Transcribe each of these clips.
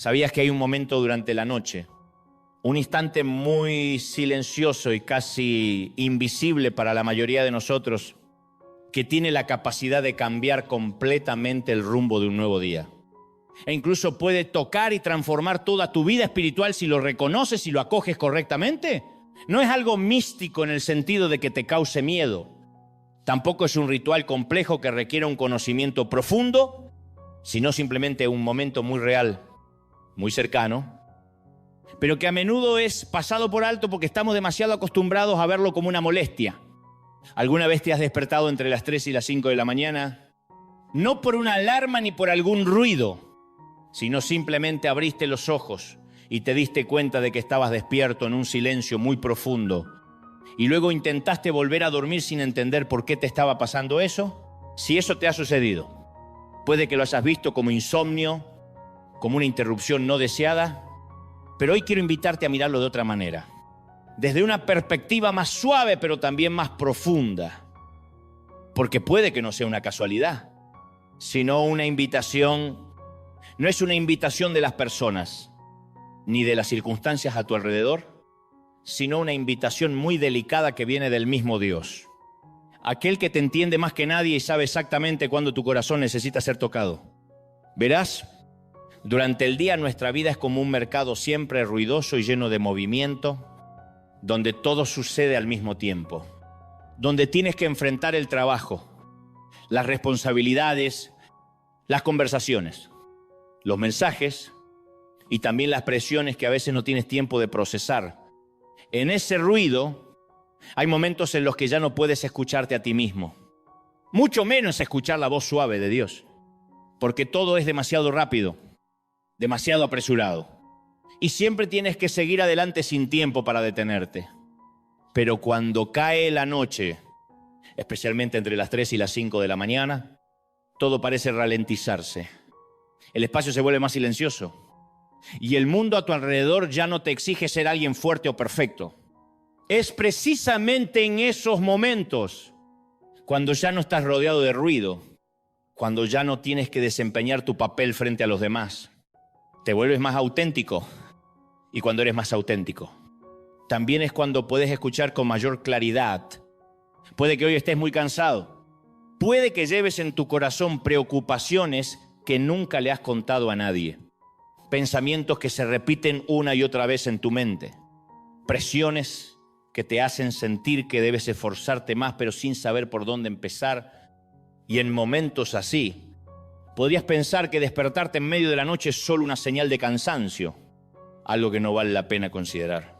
¿Sabías que hay un momento durante la noche, un instante muy silencioso y casi invisible para la mayoría de nosotros, que tiene la capacidad de cambiar completamente el rumbo de un nuevo día? E incluso puede tocar y transformar toda tu vida espiritual si lo reconoces y lo acoges correctamente. No es algo místico en el sentido de que te cause miedo. Tampoco es un ritual complejo que requiera un conocimiento profundo, sino simplemente un momento muy real, muy cercano, pero que a menudo es pasado por alto porque estamos demasiado acostumbrados a verlo como una molestia. ¿Alguna vez te has despertado entre las 3 y las 5 de la mañana? No por una alarma ni por algún ruido, sino simplemente abriste los ojos y te diste cuenta de que estabas despierto en un silencio muy profundo. Y luego intentaste volver a dormir sin entender por qué te estaba pasando eso. Si eso te ha sucedido, puede que lo hayas visto como insomnio, como una interrupción no deseada, pero hoy quiero invitarte a mirarlo de otra manera, desde una perspectiva más suave, pero también más profunda, porque puede que no sea una casualidad, sino una invitación. No es una invitación de las personas, ni de las circunstancias a tu alrededor, sino una invitación muy delicada que viene del mismo Dios. Aquel que te entiende más que nadie y sabe exactamente cuándo tu corazón necesita ser tocado. Verás, durante el día nuestra vida es como un mercado siempre ruidoso y lleno de movimiento, donde todo sucede al mismo tiempo, donde tienes que enfrentar el trabajo, las responsabilidades, las conversaciones, los mensajes y también las presiones que a veces no tienes tiempo de procesar. En ese ruido hay momentos en los que ya no puedes escucharte a ti mismo, mucho menos escuchar la voz suave de Dios, porque todo es demasiado rápido, demasiado apresurado, y siempre tienes que seguir adelante sin tiempo para detenerte. Pero cuando cae la noche, especialmente entre las 3 y las 5 de la mañana, todo parece ralentizarse. El espacio se vuelve más silencioso. Y el mundo a tu alrededor ya no te exige ser alguien fuerte o perfecto. Es precisamente en esos momentos, cuando ya no estás rodeado de ruido, cuando ya no tienes que desempeñar tu papel frente a los demás, te vuelves más auténtico. Y cuando eres más auténtico, también es cuando puedes escuchar con mayor claridad. Puede que hoy estés muy cansado. Puede que lleves en tu corazón preocupaciones que nunca le has contado a nadie. Pensamientos que se repiten una y otra vez en tu mente. Presiones que te hacen sentir que debes esforzarte más, pero sin saber por dónde empezar. Y en momentos así, podrías pensar que despertarte en medio de la noche es solo una señal de cansancio, algo que no vale la pena considerar.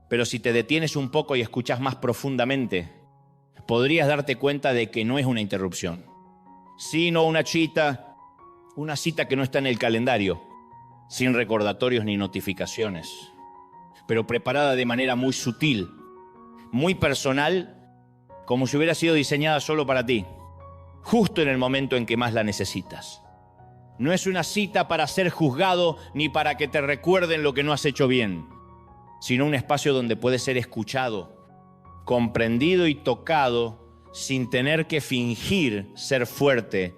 Pero si te detienes un poco y escuchas más profundamente, podrías darte cuenta de que no es una interrupción, sino una cita que no está en el calendario, sin recordatorios ni notificaciones, pero preparada de manera muy sutil, muy personal, como si hubiera sido diseñada solo para ti, justo en el momento en que más la necesitas. No es una cita para ser juzgado ni para que te recuerden lo que no has hecho bien, sino un espacio donde puedes ser escuchado, comprendido y tocado sin tener que fingir ser fuerte.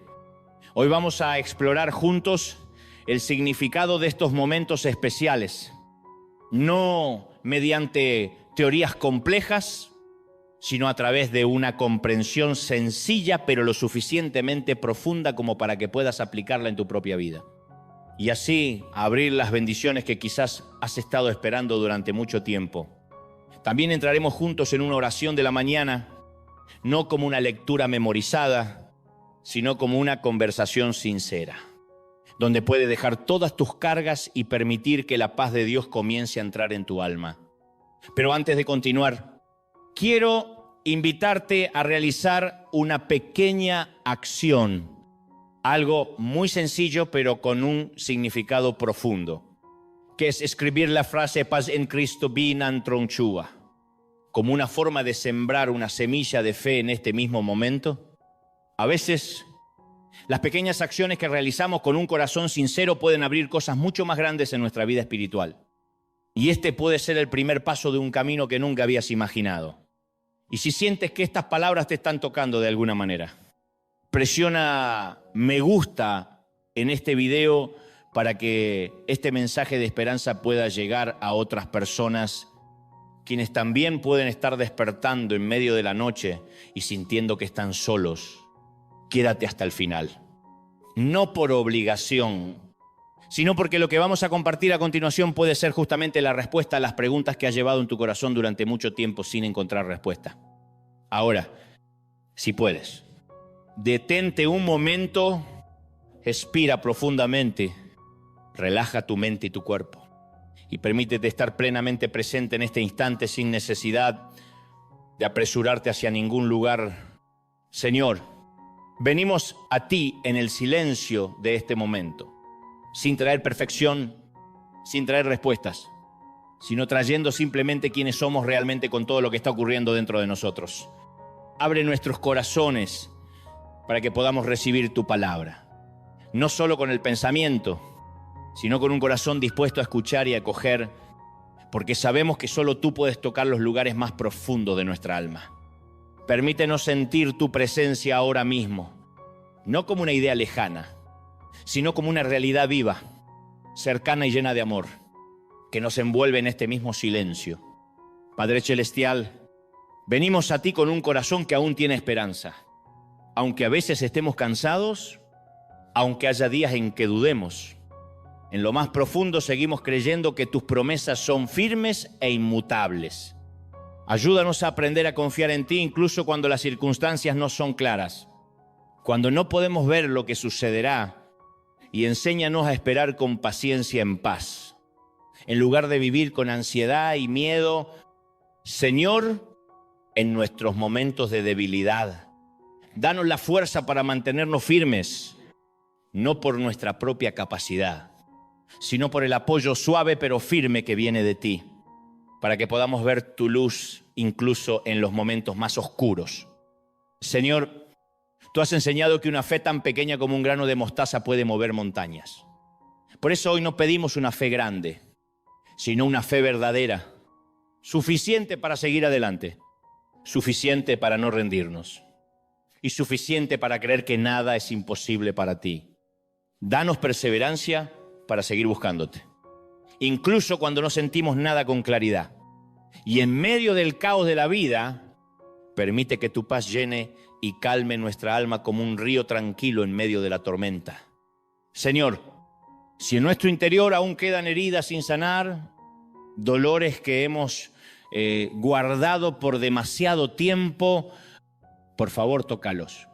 Hoy vamos a explorar juntos el significado de estos momentos especiales, no mediante teorías complejas, sino a través de una comprensión sencilla, pero lo suficientemente profunda como para que puedas aplicarla en tu propia vida. Y así abrir las bendiciones que quizás has estado esperando durante mucho tiempo. También entraremos juntos en una oración de la mañana, no como una lectura memorizada, sino como una conversación sincera, donde puedes dejar todas tus cargas y permitir que la paz de Dios comience a entrar en tu alma. Pero antes de continuar, quiero invitarte a realizar una pequeña acción, algo muy sencillo pero con un significado profundo, que es escribir la frase paz en Cristo binan tronchua, como una forma de sembrar una semilla de fe en este mismo momento. A veces las pequeñas acciones que realizamos con un corazón sincero pueden abrir cosas mucho más grandes en nuestra vida espiritual. Y este puede ser el primer paso de un camino que nunca habías imaginado. Y si sientes que estas palabras te están tocando de alguna manera, presiona me gusta en este video para que este mensaje de esperanza pueda llegar a otras personas, quienes también pueden estar despertando en medio de la noche y sintiendo que están solos. Quédate hasta el final. No por obligación, sino porque lo que vamos a compartir a continuación puede ser justamente la respuesta a las preguntas que has llevado en tu corazón durante mucho tiempo sin encontrar respuesta. Ahora, si puedes, detente un momento, respira profundamente, relaja tu mente y tu cuerpo y permítete estar plenamente presente en este instante sin necesidad de apresurarte hacia ningún lugar. Señor, venimos a ti en el silencio de este momento, sin traer perfección, sin traer respuestas, sino trayendo simplemente quiénes somos realmente con todo lo que está ocurriendo dentro de nosotros. Abre nuestros corazones para que podamos recibir tu palabra, no solo con el pensamiento, sino con un corazón dispuesto a escuchar y a acoger, porque sabemos que solo tú puedes tocar los lugares más profundos de nuestra alma. Permítenos sentir tu presencia ahora mismo, no como una idea lejana, sino como una realidad viva, cercana y llena de amor, que nos envuelve en este mismo silencio. Padre Celestial, venimos a ti con un corazón que aún tiene esperanza, aunque a veces estemos cansados, aunque haya días en que dudemos. En lo más profundo seguimos creyendo que tus promesas son firmes e inmutables. Ayúdanos a aprender a confiar en ti incluso cuando las circunstancias no son claras, cuando no podemos ver lo que sucederá, y enséñanos a esperar con paciencia en paz, en lugar de vivir con ansiedad y miedo. Señor, en nuestros momentos de debilidad, danos la fuerza para mantenernos firmes, no por nuestra propia capacidad, sino por el apoyo suave pero firme que viene de ti, para que podamos ver tu luz incluso en los momentos más oscuros. Señor, tú has enseñado que una fe tan pequeña como un grano de mostaza puede mover montañas. Por eso hoy no pedimos una fe grande, sino una fe verdadera, suficiente para seguir adelante, suficiente para no rendirnos y suficiente para creer que nada es imposible para ti. Danos perseverancia para seguir buscándote, incluso cuando no sentimos nada con claridad. Y en medio del caos de la vida, permite que tu paz llene y calme nuestra alma como un río tranquilo en medio de la tormenta. Señor, si en nuestro interior aún quedan heridas sin sanar, dolores que hemos guardado por demasiado tiempo, por favor, tócalos.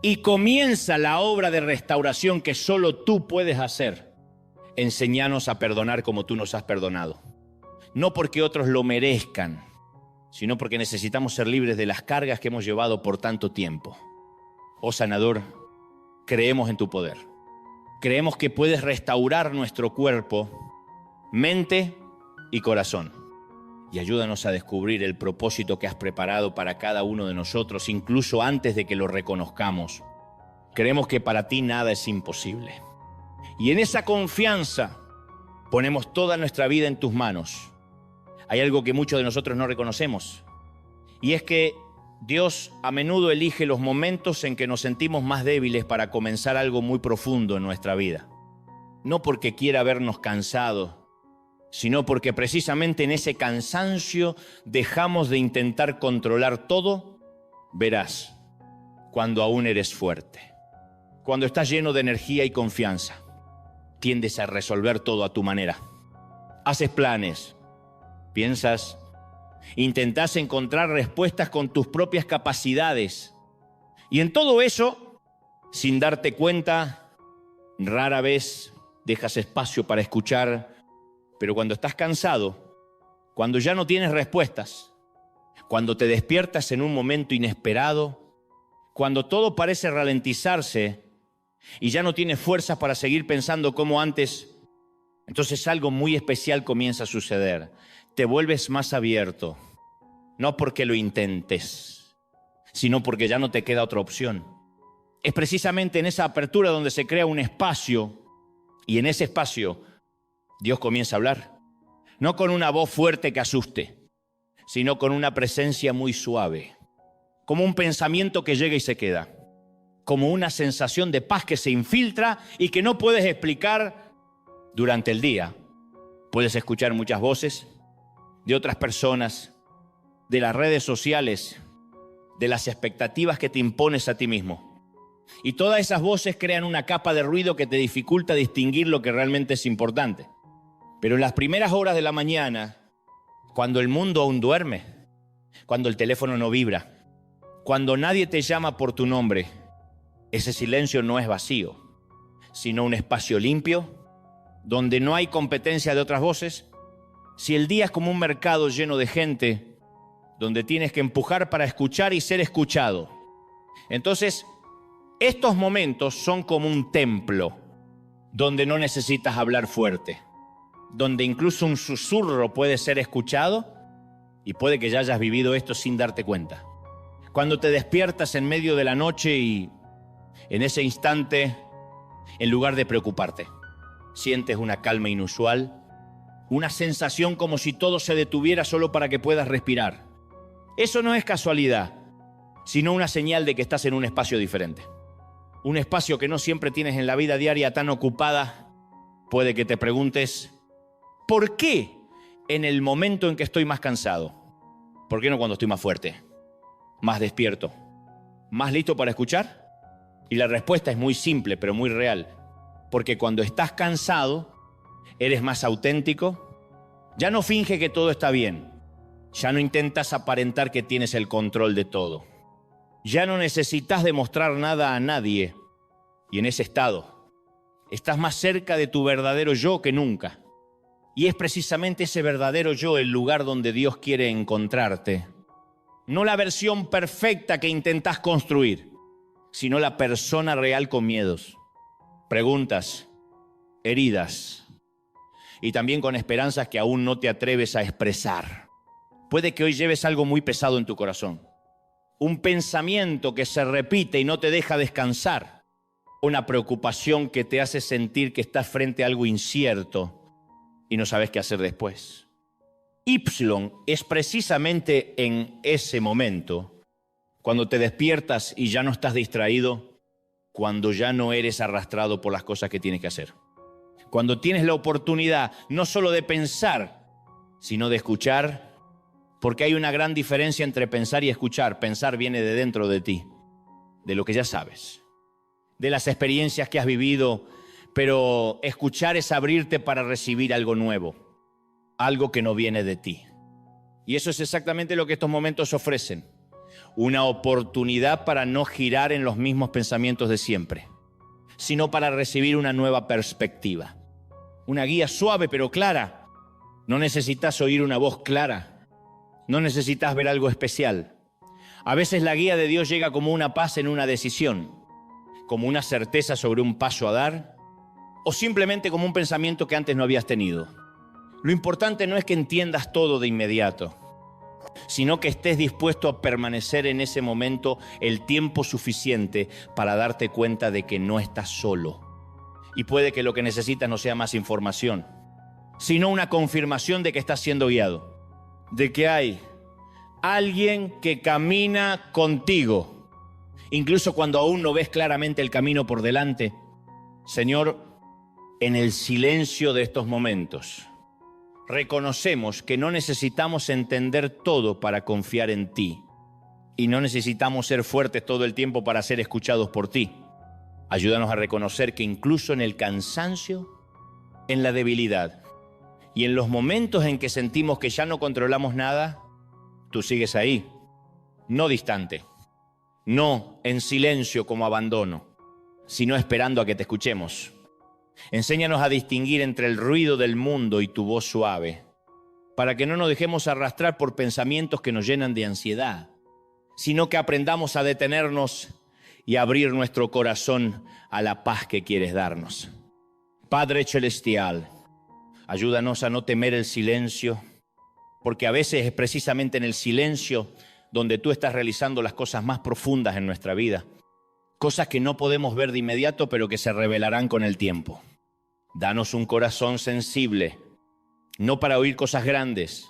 Y comienza la obra de restauración que solo tú puedes hacer. Enséñanos a perdonar como tú nos has perdonado. No porque otros lo merezcan, sino porque necesitamos ser libres de las cargas que hemos llevado por tanto tiempo. Oh sanador, creemos en tu poder. Creemos que puedes restaurar nuestro cuerpo, mente y corazón. Y ayúdanos a descubrir el propósito que has preparado para cada uno de nosotros, incluso antes de que lo reconozcamos. Creemos que para ti nada es imposible. Y en esa confianza ponemos toda nuestra vida en tus manos. Hay algo que muchos de nosotros no reconocemos, y es que Dios a menudo elige los momentos en que nos sentimos más débiles para comenzar algo muy profundo en nuestra vida. No porque quiera vernos cansados, sino porque precisamente en ese cansancio dejamos de intentar controlar todo. Verás, cuando aún eres fuerte, cuando estás lleno de energía y confianza, tiendes a resolver todo a tu manera. Haces planes, piensas, intentás encontrar respuestas con tus propias capacidades. Y en todo eso, sin darte cuenta, rara vez dejas espacio para escuchar. Pero cuando estás cansado, cuando ya no tienes respuestas, cuando te despiertas en un momento inesperado, cuando todo parece ralentizarse y ya no tienes fuerzas para seguir pensando como antes, entonces algo muy especial comienza a suceder. Te vuelves más abierto, no porque lo intentes, sino porque ya no te queda otra opción. Es precisamente en esa apertura donde se crea un espacio, y en ese espacio Dios comienza a hablar, no con una voz fuerte que asuste, sino con una presencia muy suave, como un pensamiento que llega y se queda. como una sensación de paz que se infiltra y que no puedes explicar durante el día. Puedes escuchar muchas voces de otras personas, de las redes sociales, de las expectativas que te impones a ti mismo. Y todas esas voces crean una capa de ruido que te dificulta distinguir lo que realmente es importante. Pero en las primeras horas de la mañana, cuando el mundo aún duerme, cuando el teléfono no vibra, cuando nadie te llama por tu nombre, ese silencio no es vacío, sino un espacio limpio, donde no hay competencia de otras voces. Si el día es como un mercado lleno de gente, donde tienes que empujar para escuchar y ser escuchado, entonces estos momentos son como un templo, donde no necesitas hablar fuerte, donde incluso un susurro puede ser escuchado, y puede que ya hayas vivido esto sin darte cuenta. Cuando te despiertas en medio de la noche y en ese instante, en lugar de preocuparte, sientes una calma inusual, una sensación como si todo se detuviera solo para que puedas respirar. Eso no es casualidad, sino una señal de que estás en un espacio diferente. Un espacio que no siempre tienes en la vida diaria tan ocupada. Puede que te preguntes, ¿por qué en el momento en que estoy más cansado? ¿Por qué no cuando estoy más fuerte, más despierto, más listo para escuchar? Y la respuesta es muy simple, pero muy real. Porque cuando estás cansado, eres más auténtico. Ya no finge que todo está bien. Ya no intentas aparentar que tienes el control de todo. Ya no necesitas demostrar nada a nadie. Y en ese estado, estás más cerca de tu verdadero yo que nunca. Y es precisamente ese verdadero yo el lugar donde Dios quiere encontrarte. No la versión perfecta que intentas construir, sino la persona real con miedos, preguntas, heridas y también con esperanzas que aún no te atreves a expresar. Puede que hoy lleves algo muy pesado en tu corazón, un pensamiento que se repite y no te deja descansar, una preocupación que te hace sentir que estás frente a algo incierto y no sabes qué hacer después. Es precisamente en ese momento, cuando te despiertas y ya no estás distraído, cuando ya no eres arrastrado por las cosas que tienes que hacer. Cuando tienes la oportunidad no solo de pensar, sino de escuchar, porque hay una gran diferencia entre pensar y escuchar. Pensar viene de dentro de ti, de lo que ya sabes, de las experiencias que has vivido, pero escuchar es abrirte para recibir algo nuevo, algo que no viene de ti. Y eso es exactamente lo que estos momentos ofrecen. Una oportunidad para no girar en los mismos pensamientos de siempre, sino para recibir una nueva perspectiva. Una guía suave pero clara. No necesitas oír una voz clara. No necesitas ver algo especial. A veces la guía de Dios llega como una paz en una decisión, como una certeza sobre un paso a dar, o simplemente como un pensamiento que antes no habías tenido. Lo importante no es que entiendas todo de inmediato, sino que estés dispuesto a permanecer en ese momento el tiempo suficiente para darte cuenta de que no estás solo. Y puede que lo que necesitas no sea más información, sino una confirmación de que estás siendo guiado, de que hay alguien que camina contigo, incluso cuando aún no ves claramente el camino por delante. Señor, en el silencio de estos momentos, reconocemos que no necesitamos entender todo para confiar en ti, y no necesitamos ser fuertes todo el tiempo para ser escuchados por ti. Ayúdanos a reconocer que incluso en el cansancio, en la debilidad y en los momentos en que sentimos que ya no controlamos nada, tú sigues ahí, no distante, no en silencio como abandono, sino esperando a que te escuchemos. Enséñanos a distinguir entre el ruido del mundo y tu voz suave, para que no nos dejemos arrastrar por pensamientos que nos llenan de ansiedad, sino que aprendamos a detenernos y abrir nuestro corazón a la paz que quieres darnos. Padre Celestial, ayúdanos a no temer el silencio, porque a veces es precisamente en el silencio donde tú estás realizando las cosas más profundas en nuestra vida. Cosas que no podemos ver de inmediato, pero que se revelarán con el tiempo. Danos un corazón sensible, no para oír cosas grandes,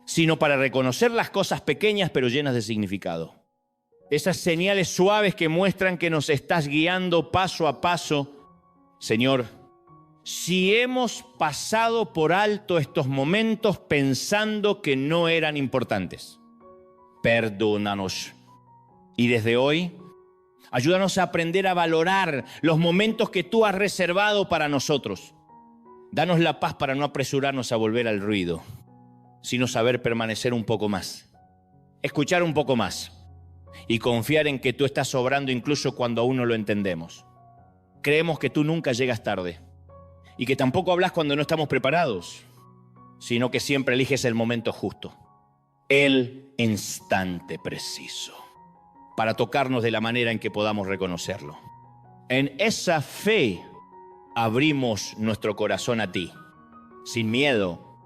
sino para reconocer las cosas pequeñas pero llenas de significado. esas señales suaves que muestran que nos estás guiando paso a paso. Señor, si hemos pasado por alto estos momentos pensando que no eran importantes, perdónanos. Y desde hoy, ayúdanos a aprender a valorar los momentos que tú has reservado para nosotros. Danos la paz para no apresurarnos a volver al ruido, sino saber permanecer un poco más, escuchar un poco más y confiar en que tú estás obrando incluso cuando aún no lo entendemos. Creemos que tú nunca llegas tarde y que tampoco hablas cuando no estamos preparados, sino que siempre eliges el momento justo, el instante preciso, para tocarnos de la manera en que podamos reconocerlo. En esa fe abrimos nuestro corazón a ti, sin miedo,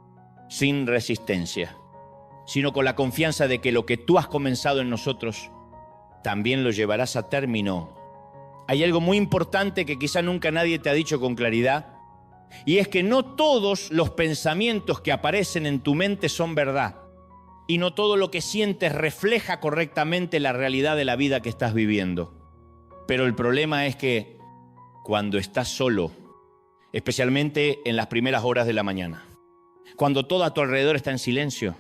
sin resistencia, sino con la confianza de que lo que tú has comenzado en nosotros también lo llevarás a término. Hay algo muy importante que quizá nunca nadie te ha dicho con claridad, y es que no todos los pensamientos que aparecen en tu mente son verdad, y no todo lo que sientes refleja correctamente la realidad de la vida que estás viviendo. Pero el problema es que cuando estás solo, especialmente en las primeras horas de la mañana, cuando todo a tu alrededor está en silencio,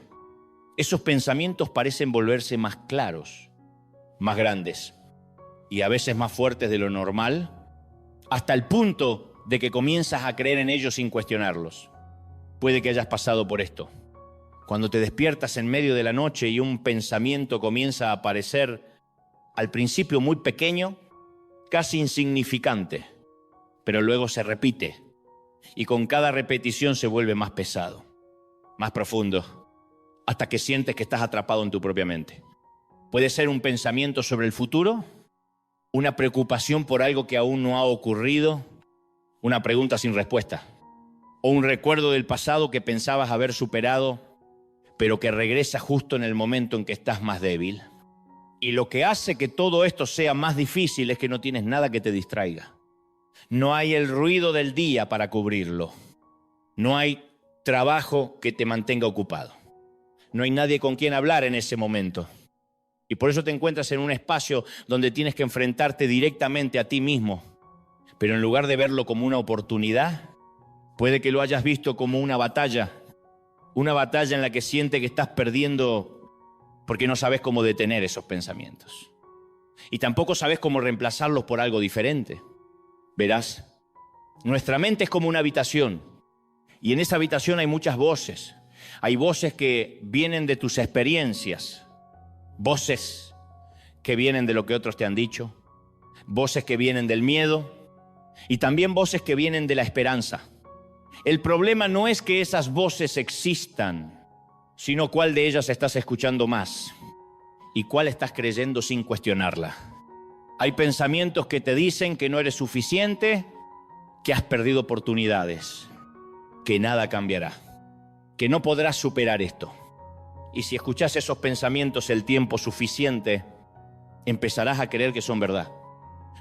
esos pensamientos parecen volverse más claros, más grandes y a veces más fuertes de lo normal, hasta el punto de que comienzas a creer en ellos sin cuestionarlos. Puede que hayas pasado por esto. Cuando te despiertas en medio de la noche y un pensamiento comienza a aparecer, al principio muy pequeño, casi insignificante, pero luego se repite y con cada repetición se vuelve más pesado, más profundo, hasta que sientes que estás atrapado en tu propia mente. Puede ser un pensamiento sobre el futuro, una preocupación por algo que aún no ha ocurrido, una pregunta sin respuesta, o un recuerdo del pasado que pensabas haber superado, pero que regresa justo en el momento en que estás más débil. Y lo que hace que todo esto sea más difícil es que no tienes nada que te distraiga. No hay el ruido del día para cubrirlo. No hay trabajo que te mantenga ocupado. No hay nadie con quien hablar en ese momento. Y por eso te encuentras en un espacio donde tienes que enfrentarte directamente a ti mismo. Pero en lugar de verlo como una oportunidad, puede que lo hayas visto como una batalla en la que sientes que estás perdiendo porque no sabes cómo detener esos pensamientos. Y tampoco sabes cómo reemplazarlos por algo diferente. Verás, nuestra mente es como una habitación, y en esa habitación hay muchas voces. Hay voces que vienen de tus experiencias, voces que vienen de lo que otros te han dicho, voces que vienen del miedo y también voces que vienen de la esperanza. El problema no es que esas voces existan, sino cuál de ellas estás escuchando más y cuál estás creyendo sin cuestionarla. Hay pensamientos que te dicen que no eres suficiente, que has perdido oportunidades, que nada cambiará, que no podrás superar esto. Y si escuchas esos pensamientos el tiempo suficiente, empezarás a creer que son verdad.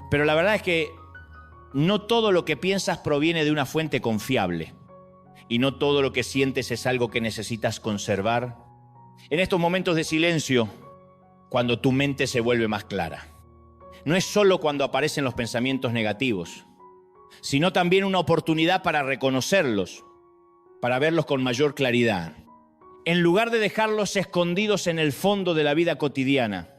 Pero la verdad es que no todo lo que piensas proviene de una fuente confiable. Y no todo lo que sientes es algo que necesitas conservar. En estos momentos de silencio, cuando tu mente se vuelve más clara, no es solo cuando aparecen los pensamientos negativos, sino también una oportunidad para reconocerlos, para verlos con mayor claridad. En lugar de dejarlos escondidos en el fondo de la vida cotidiana,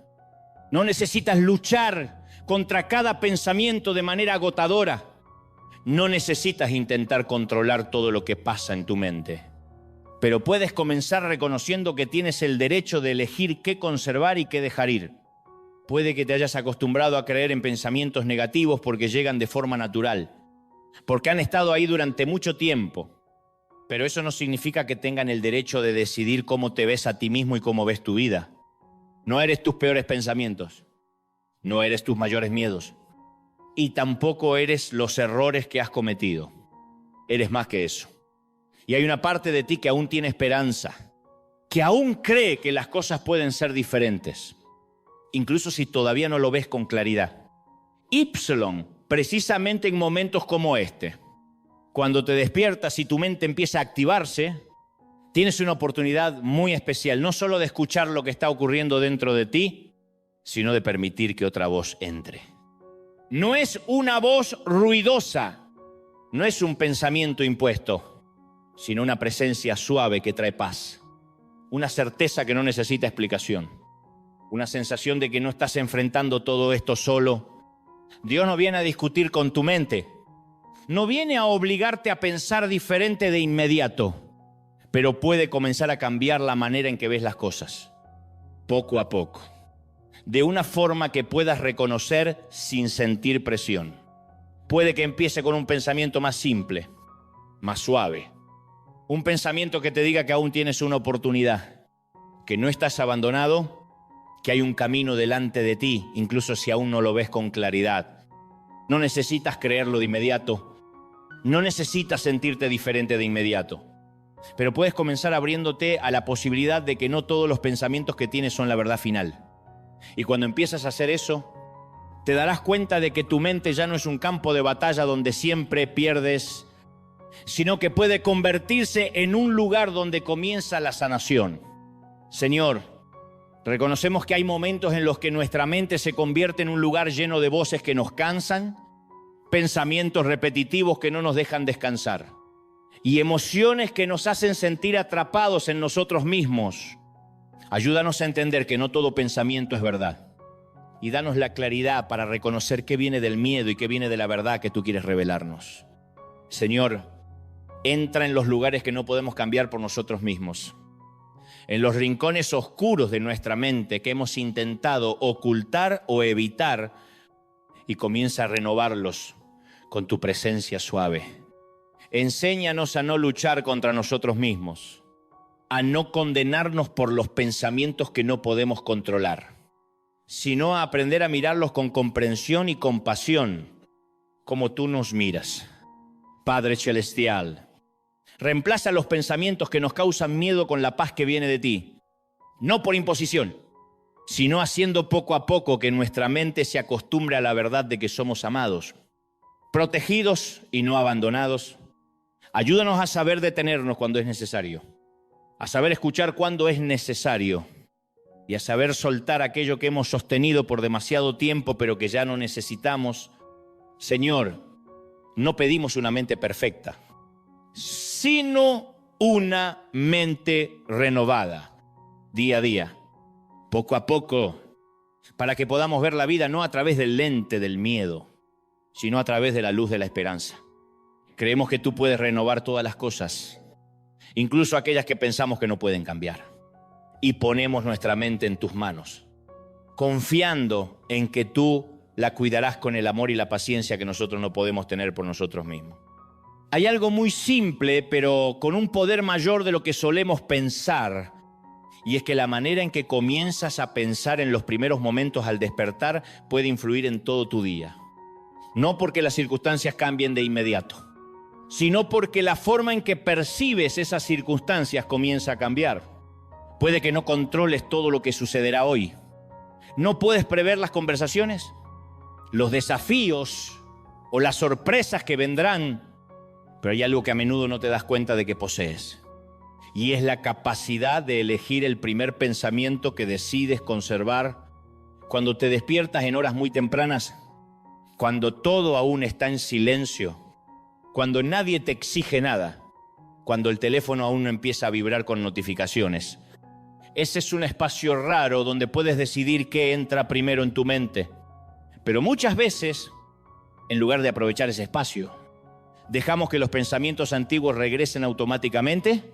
no necesitas luchar contra cada pensamiento de manera agotadora. No necesitas intentar controlar todo lo que pasa en tu mente, pero puedes comenzar reconociendo que tienes el derecho de elegir qué conservar y qué dejar ir. Puede que te hayas acostumbrado a creer en pensamientos negativos porque llegan de forma natural, porque han estado ahí durante mucho tiempo, pero eso no significa que tengan el derecho de decidir cómo te ves a ti mismo y cómo ves tu vida. No eres tus peores pensamientos, no eres tus mayores miedos, y tampoco eres los errores que has cometido. Eres más que eso. Y hay una parte de ti que aún tiene esperanza, que aún cree que las cosas pueden ser diferentes, incluso si todavía no lo ves con claridad. Precisamente en momentos como este, cuando te despiertas y tu mente empieza a activarse, tienes una oportunidad muy especial, no solo de escuchar lo que está ocurriendo dentro de ti, sino de permitir que otra voz entre. No es una voz ruidosa, no es un pensamiento impuesto, sino una presencia suave que trae paz, una certeza que no necesita explicación, una sensación de que no estás enfrentando todo esto solo. Dios no viene a discutir con tu mente, no viene a obligarte a pensar diferente de inmediato, pero puede comenzar a cambiar la manera en que ves las cosas, poco a poco, de una forma que puedas reconocer sin sentir presión. Puede que empiece con un pensamiento más simple, más suave, un pensamiento que te diga que aún tienes una oportunidad, que no estás abandonado, que hay un camino delante de ti, incluso si aún no lo ves con claridad. No necesitas creerlo de inmediato, no necesitas sentirte diferente de inmediato, pero puedes comenzar abriéndote a la posibilidad de que no todos los pensamientos que tienes son la verdad final. Y cuando empiezas a hacer eso, te darás cuenta de que tu mente ya no es un campo de batalla donde siempre pierdes, sino que puede convertirse en un lugar donde comienza la sanación. Señor, reconocemos que hay momentos en los que nuestra mente se convierte en un lugar lleno de voces que nos cansan, pensamientos repetitivos que no nos dejan descansar y emociones que nos hacen sentir atrapados en nosotros mismos. Ayúdanos a entender que no todo pensamiento es verdad y danos la claridad para reconocer qué viene del miedo y qué viene de la verdad que tú quieres revelarnos. Señor, entra en los lugares que no podemos cambiar por nosotros mismos, en los rincones oscuros de nuestra mente que hemos intentado ocultar o evitar, y comienza a renovarlos con tu presencia suave. Enséñanos a no luchar contra nosotros mismos, a no condenarnos por los pensamientos que no podemos controlar, sino a aprender a mirarlos con comprensión y compasión, como tú nos miras. Padre Celestial, reemplaza los pensamientos que nos causan miedo con la paz que viene de ti, no por imposición, sino haciendo poco a poco que nuestra mente se acostumbre a la verdad de que somos amados, protegidos y no abandonados. Ayúdanos a saber detenernos cuando es necesario, a saber escuchar cuando es necesario y a saber soltar aquello que hemos sostenido por demasiado tiempo pero que ya no necesitamos. Señor, no pedimos una mente perfecta, sino una mente renovada día a día, poco a poco, para que podamos ver la vida no a través del lente del miedo, sino a través de la luz de la esperanza. Creemos que tú puedes renovar todas las cosas, incluso aquellas que pensamos que no pueden cambiar. Y ponemos nuestra mente en tus manos, confiando en que tú la cuidarás con el amor y la paciencia que nosotros no podemos tener por nosotros mismos. Hay algo muy simple, pero con un poder mayor de lo que solemos pensar, y es que la manera en que comienzas a pensar en los primeros momentos al despertar puede influir en todo tu día. No porque las circunstancias cambien de inmediato, sino porque la forma en que percibes esas circunstancias comienza a cambiar. Puede que no controles todo lo que sucederá hoy. No puedes prever las conversaciones, los desafíos o las sorpresas que vendrán, pero hay algo que a menudo no te das cuenta de que posees. Y es la capacidad de elegir el primer pensamiento que decides conservar cuando te despiertas en horas muy tempranas, cuando todo aún está en silencio, cuando nadie te exige nada, cuando el teléfono aún no empieza a vibrar con notificaciones. Ese es un espacio raro donde puedes decidir qué entra primero en tu mente. Pero muchas veces, en lugar de aprovechar ese espacio, dejamos que los pensamientos antiguos regresen automáticamente,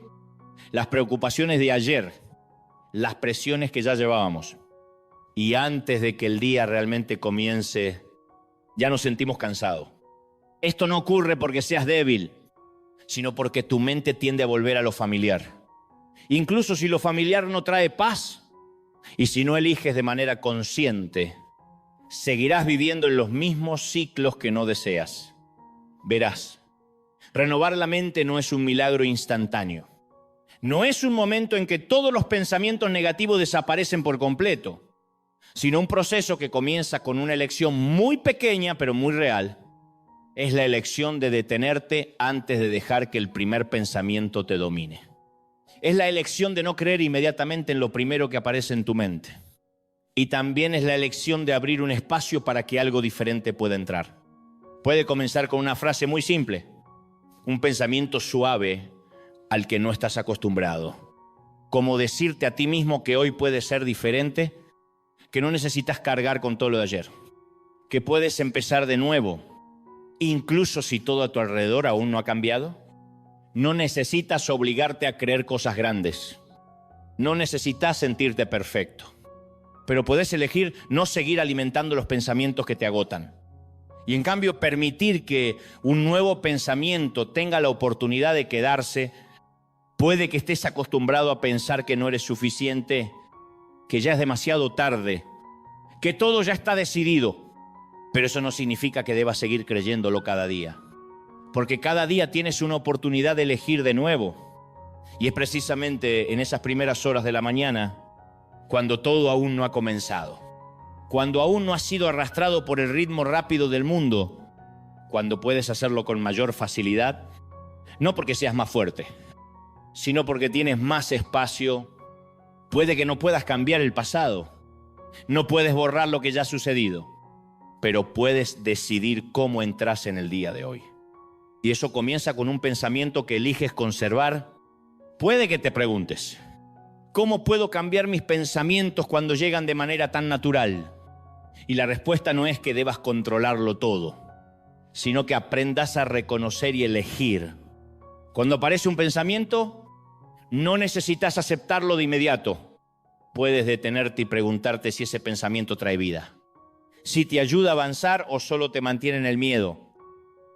las preocupaciones de ayer, las presiones que ya llevábamos. Y antes de que el día realmente comience, ya nos sentimos cansados. Esto no ocurre porque seas débil, sino porque tu mente tiende a volver a lo familiar. Incluso si lo familiar no trae paz, y si no eliges de manera consciente, seguirás viviendo en los mismos ciclos que no deseas. Verás, renovar la mente no es un milagro instantáneo. No es un momento en que todos los pensamientos negativos desaparecen por completo, sino un proceso que comienza con una elección muy pequeña pero muy real. Es la elección de detenerte antes de dejar que el primer pensamiento te domine. Es la elección de no creer inmediatamente en lo primero que aparece en tu mente. y también es la elección de abrir un espacio para que algo diferente pueda entrar. Puede comenzar con una frase muy simple, un pensamiento suave al que no estás acostumbrado. Como decirte a ti mismo que hoy puede ser diferente, que no necesitas cargar con todo lo de ayer, que puedes empezar de nuevo, incluso si todo a tu alrededor aún no ha cambiado. No necesitas obligarte a creer cosas grandes, no necesitas sentirte perfecto, pero puedes elegir no seguir alimentando los pensamientos que te agotan. Y en cambio permitir que un nuevo pensamiento tenga la oportunidad de quedarse. Puede que estés acostumbrado a pensar que no eres suficiente, que ya es demasiado tarde, que todo ya está decidido, pero eso no significa que debas seguir creyéndolo cada día, porque cada día tienes una oportunidad de elegir de nuevo. Y es precisamente en esas primeras horas de la mañana cuando todo aún no ha comenzado, cuando aún no has sido arrastrado por el ritmo rápido del mundo, cuando puedes hacerlo con mayor facilidad, no porque seas más fuerte, sino porque tienes más espacio. Puede que no puedas cambiar el pasado, no puedes borrar lo que ya ha sucedido, pero puedes decidir cómo entras en el día de hoy. Y eso comienza con un pensamiento que eliges conservar. Puede que te preguntes, ¿cómo puedo cambiar mis pensamientos cuando llegan de manera tan natural? Y la respuesta no es que debas controlarlo todo, sino que aprendas a reconocer y elegir. Cuando aparece un pensamiento, no necesitas aceptarlo de inmediato. Puedes detenerte y preguntarte si ese pensamiento trae vida, si te ayuda a avanzar o solo te mantiene en el miedo.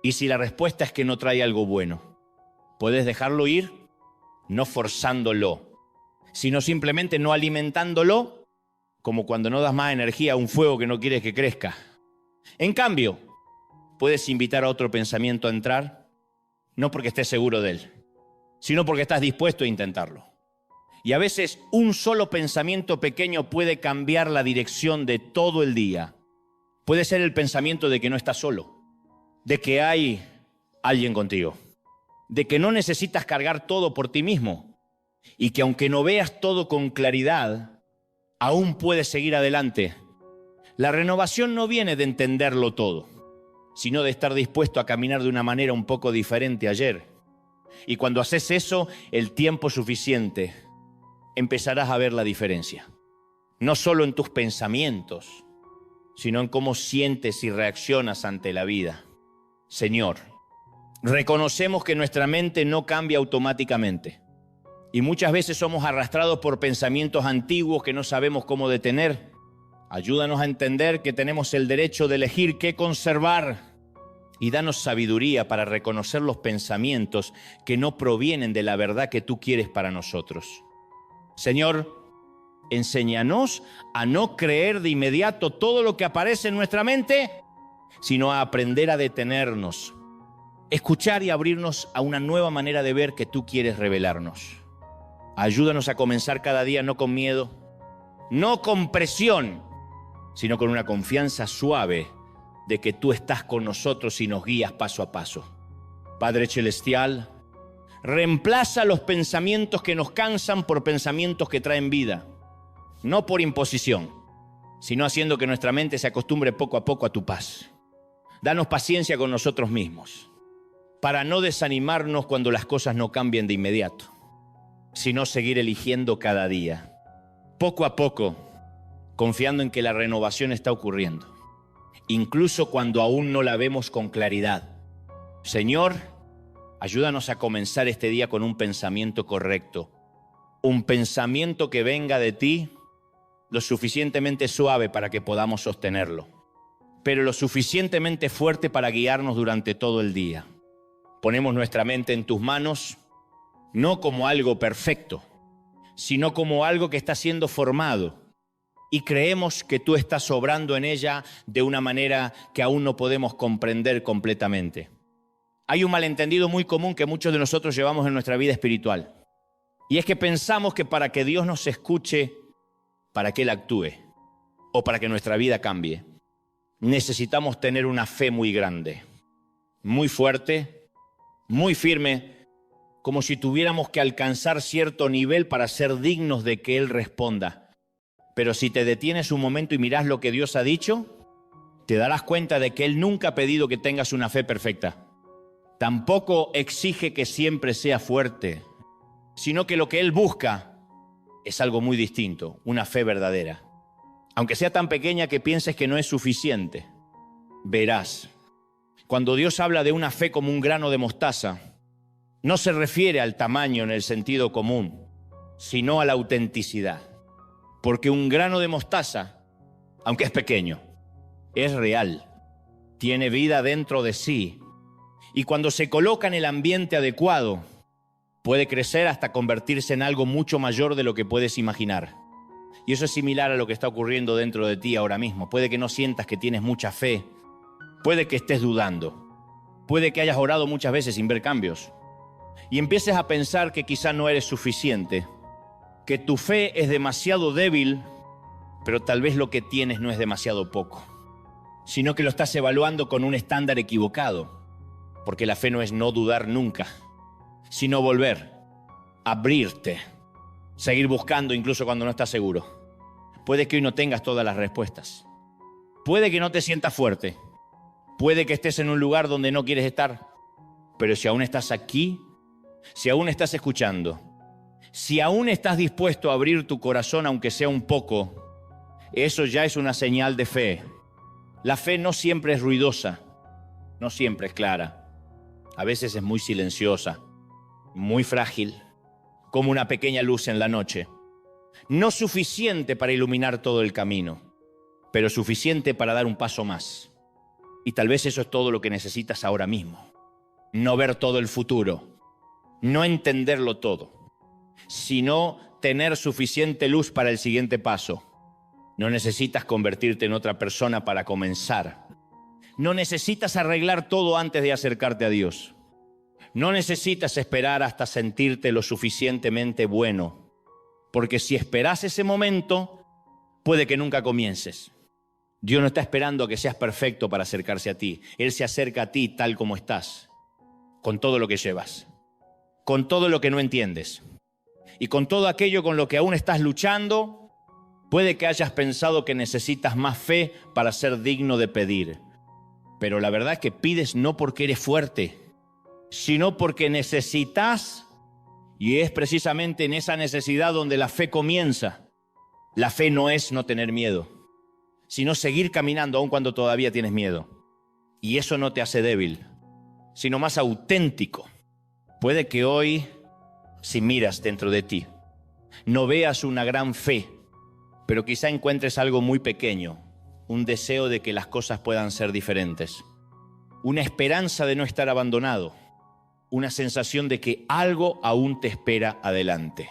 Y si la respuesta es que no trae algo bueno, puedes dejarlo ir, no forzándolo, sino simplemente no alimentándolo, como cuando no das más energía a un fuego que no quieres que crezca. En cambio, puedes invitar a otro pensamiento a entrar, no porque estés seguro de él, sino porque estás dispuesto a intentarlo. Y a veces un solo pensamiento pequeño puede cambiar la dirección de todo el día. Puede ser el pensamiento de que no estás solo, de que hay alguien contigo, de que no necesitas cargar todo por ti mismo y que aunque no veas todo con claridad, aún puedes seguir adelante. La renovación no viene de entenderlo todo, sino de estar dispuesto a caminar de una manera un poco diferente ayer. Y cuando haces eso, el tiempo suficiente, empezarás a ver la diferencia. No solo en tus pensamientos, sino en cómo sientes y reaccionas ante la vida. Señor, reconocemos que nuestra mente no cambia automáticamente. Y muchas veces somos arrastrados por pensamientos antiguos que no sabemos cómo detener. Ayúdanos a entender que tenemos el derecho de elegir qué conservar. Y danos sabiduría para reconocer los pensamientos que no provienen de la verdad que tú quieres para nosotros. Señor, enséñanos a no creer de inmediato todo lo que aparece en nuestra mente, sino a aprender a detenernos, escuchar y abrirnos a una nueva manera de ver que tú quieres revelarnos. Ayúdanos a comenzar cada día no con miedo, no con presión, sino con una confianza suave de que tú estás con nosotros y nos guías paso a paso. Padre Celestial, reemplaza los pensamientos que nos cansan por pensamientos que traen vida, no por imposición, sino haciendo que nuestra mente se acostumbre poco a poco a tu paz. Danos paciencia con nosotros mismos, para no desanimarnos cuando las cosas no cambien de inmediato, sino seguir eligiendo cada día, poco a poco, confiando en que la renovación está ocurriendo, incluso cuando aún no la vemos con claridad. Señor, ayúdanos a comenzar este día con un pensamiento correcto, un pensamiento que venga de ti, lo suficientemente suave para que podamos sostenerlo, pero lo suficientemente fuerte para guiarnos durante todo el día. Ponemos nuestra mente en tus manos, no como algo perfecto, sino como algo que está siendo formado, y creemos que tú estás obrando en ella de una manera que aún no podemos comprender completamente. Hay un malentendido muy común que muchos de nosotros llevamos en nuestra vida espiritual, y es que pensamos que para que Dios nos escuche, para que Él actúe o para que nuestra vida cambie, necesitamos tener una fe muy grande, muy fuerte, muy firme, como si tuviéramos que alcanzar cierto nivel para ser dignos de que Él responda. Pero si te detienes un momento y miras lo que Dios ha dicho, te darás cuenta de que Él nunca ha pedido que tengas una fe perfecta. Tampoco exige que siempre sea fuerte, sino que lo que Él busca es algo muy distinto, una fe verdadera. Aunque sea tan pequeña que pienses que no es suficiente, verás, cuando Dios habla de una fe como un grano de mostaza, no se refiere al tamaño en el sentido común, sino a la autenticidad. Porque un grano de mostaza, aunque es pequeño, es real, tiene vida dentro de sí, y cuando se coloca en el ambiente adecuado, puede crecer hasta convertirse en algo mucho mayor de lo que puedes imaginar. Y eso es similar a lo que está ocurriendo dentro de ti ahora mismo. Puede que no sientas que tienes mucha fe, puede que estés dudando, puede que hayas orado muchas veces sin ver cambios, y empieces a pensar que quizá no eres suficiente, que tu fe es demasiado débil, pero tal vez lo que tienes no es demasiado poco, sino que lo estás evaluando con un estándar equivocado, porque la fe no es no dudar nunca, sino volver, abrirte, seguir buscando incluso cuando no estás seguro. Puede que hoy no tengas todas las respuestas, puede que no te sientas fuerte, puede que estés en un lugar donde no quieres estar, pero si aún estás aquí, si aún estás escuchando, si aún estás dispuesto a abrir tu corazón aunque sea un poco, eso ya es una señal de fe. La fe no siempre es ruidosa, no siempre es clara. A veces es muy silenciosa, muy frágil, como una pequeña luz en la noche. No suficiente para iluminar todo el camino, pero suficiente para dar un paso más. Y tal vez eso es todo lo que necesitas ahora mismo. No ver todo el futuro, no entenderlo todo, sino tener suficiente luz para el siguiente paso. No necesitas convertirte en otra persona para comenzar. No necesitas arreglar todo antes de acercarte a Dios. No necesitas esperar hasta sentirte lo suficientemente bueno, porque si esperas ese momento, puede que nunca comiences. Dios no está esperando a que seas perfecto para acercarse a ti. Él se acerca a ti tal como estás, con todo lo que llevas, con todo lo que no entiendes y con todo aquello con lo que aún estás luchando. Puede que hayas pensado que necesitas más fe para ser digno de pedir, pero la verdad es que pides no porque eres fuerte, sino porque necesitas, y es precisamente en esa necesidad donde la fe comienza. La fe no es no tener miedo, sino seguir caminando aun cuando todavía tienes miedo. Y eso no te hace débil, sino más auténtico. Puede que hoy, si miras dentro de ti, no veas una gran fe, pero quizá encuentres algo muy pequeño, un deseo de que las cosas puedan ser diferentes, una esperanza de no estar abandonado, una sensación de que algo aún te espera adelante.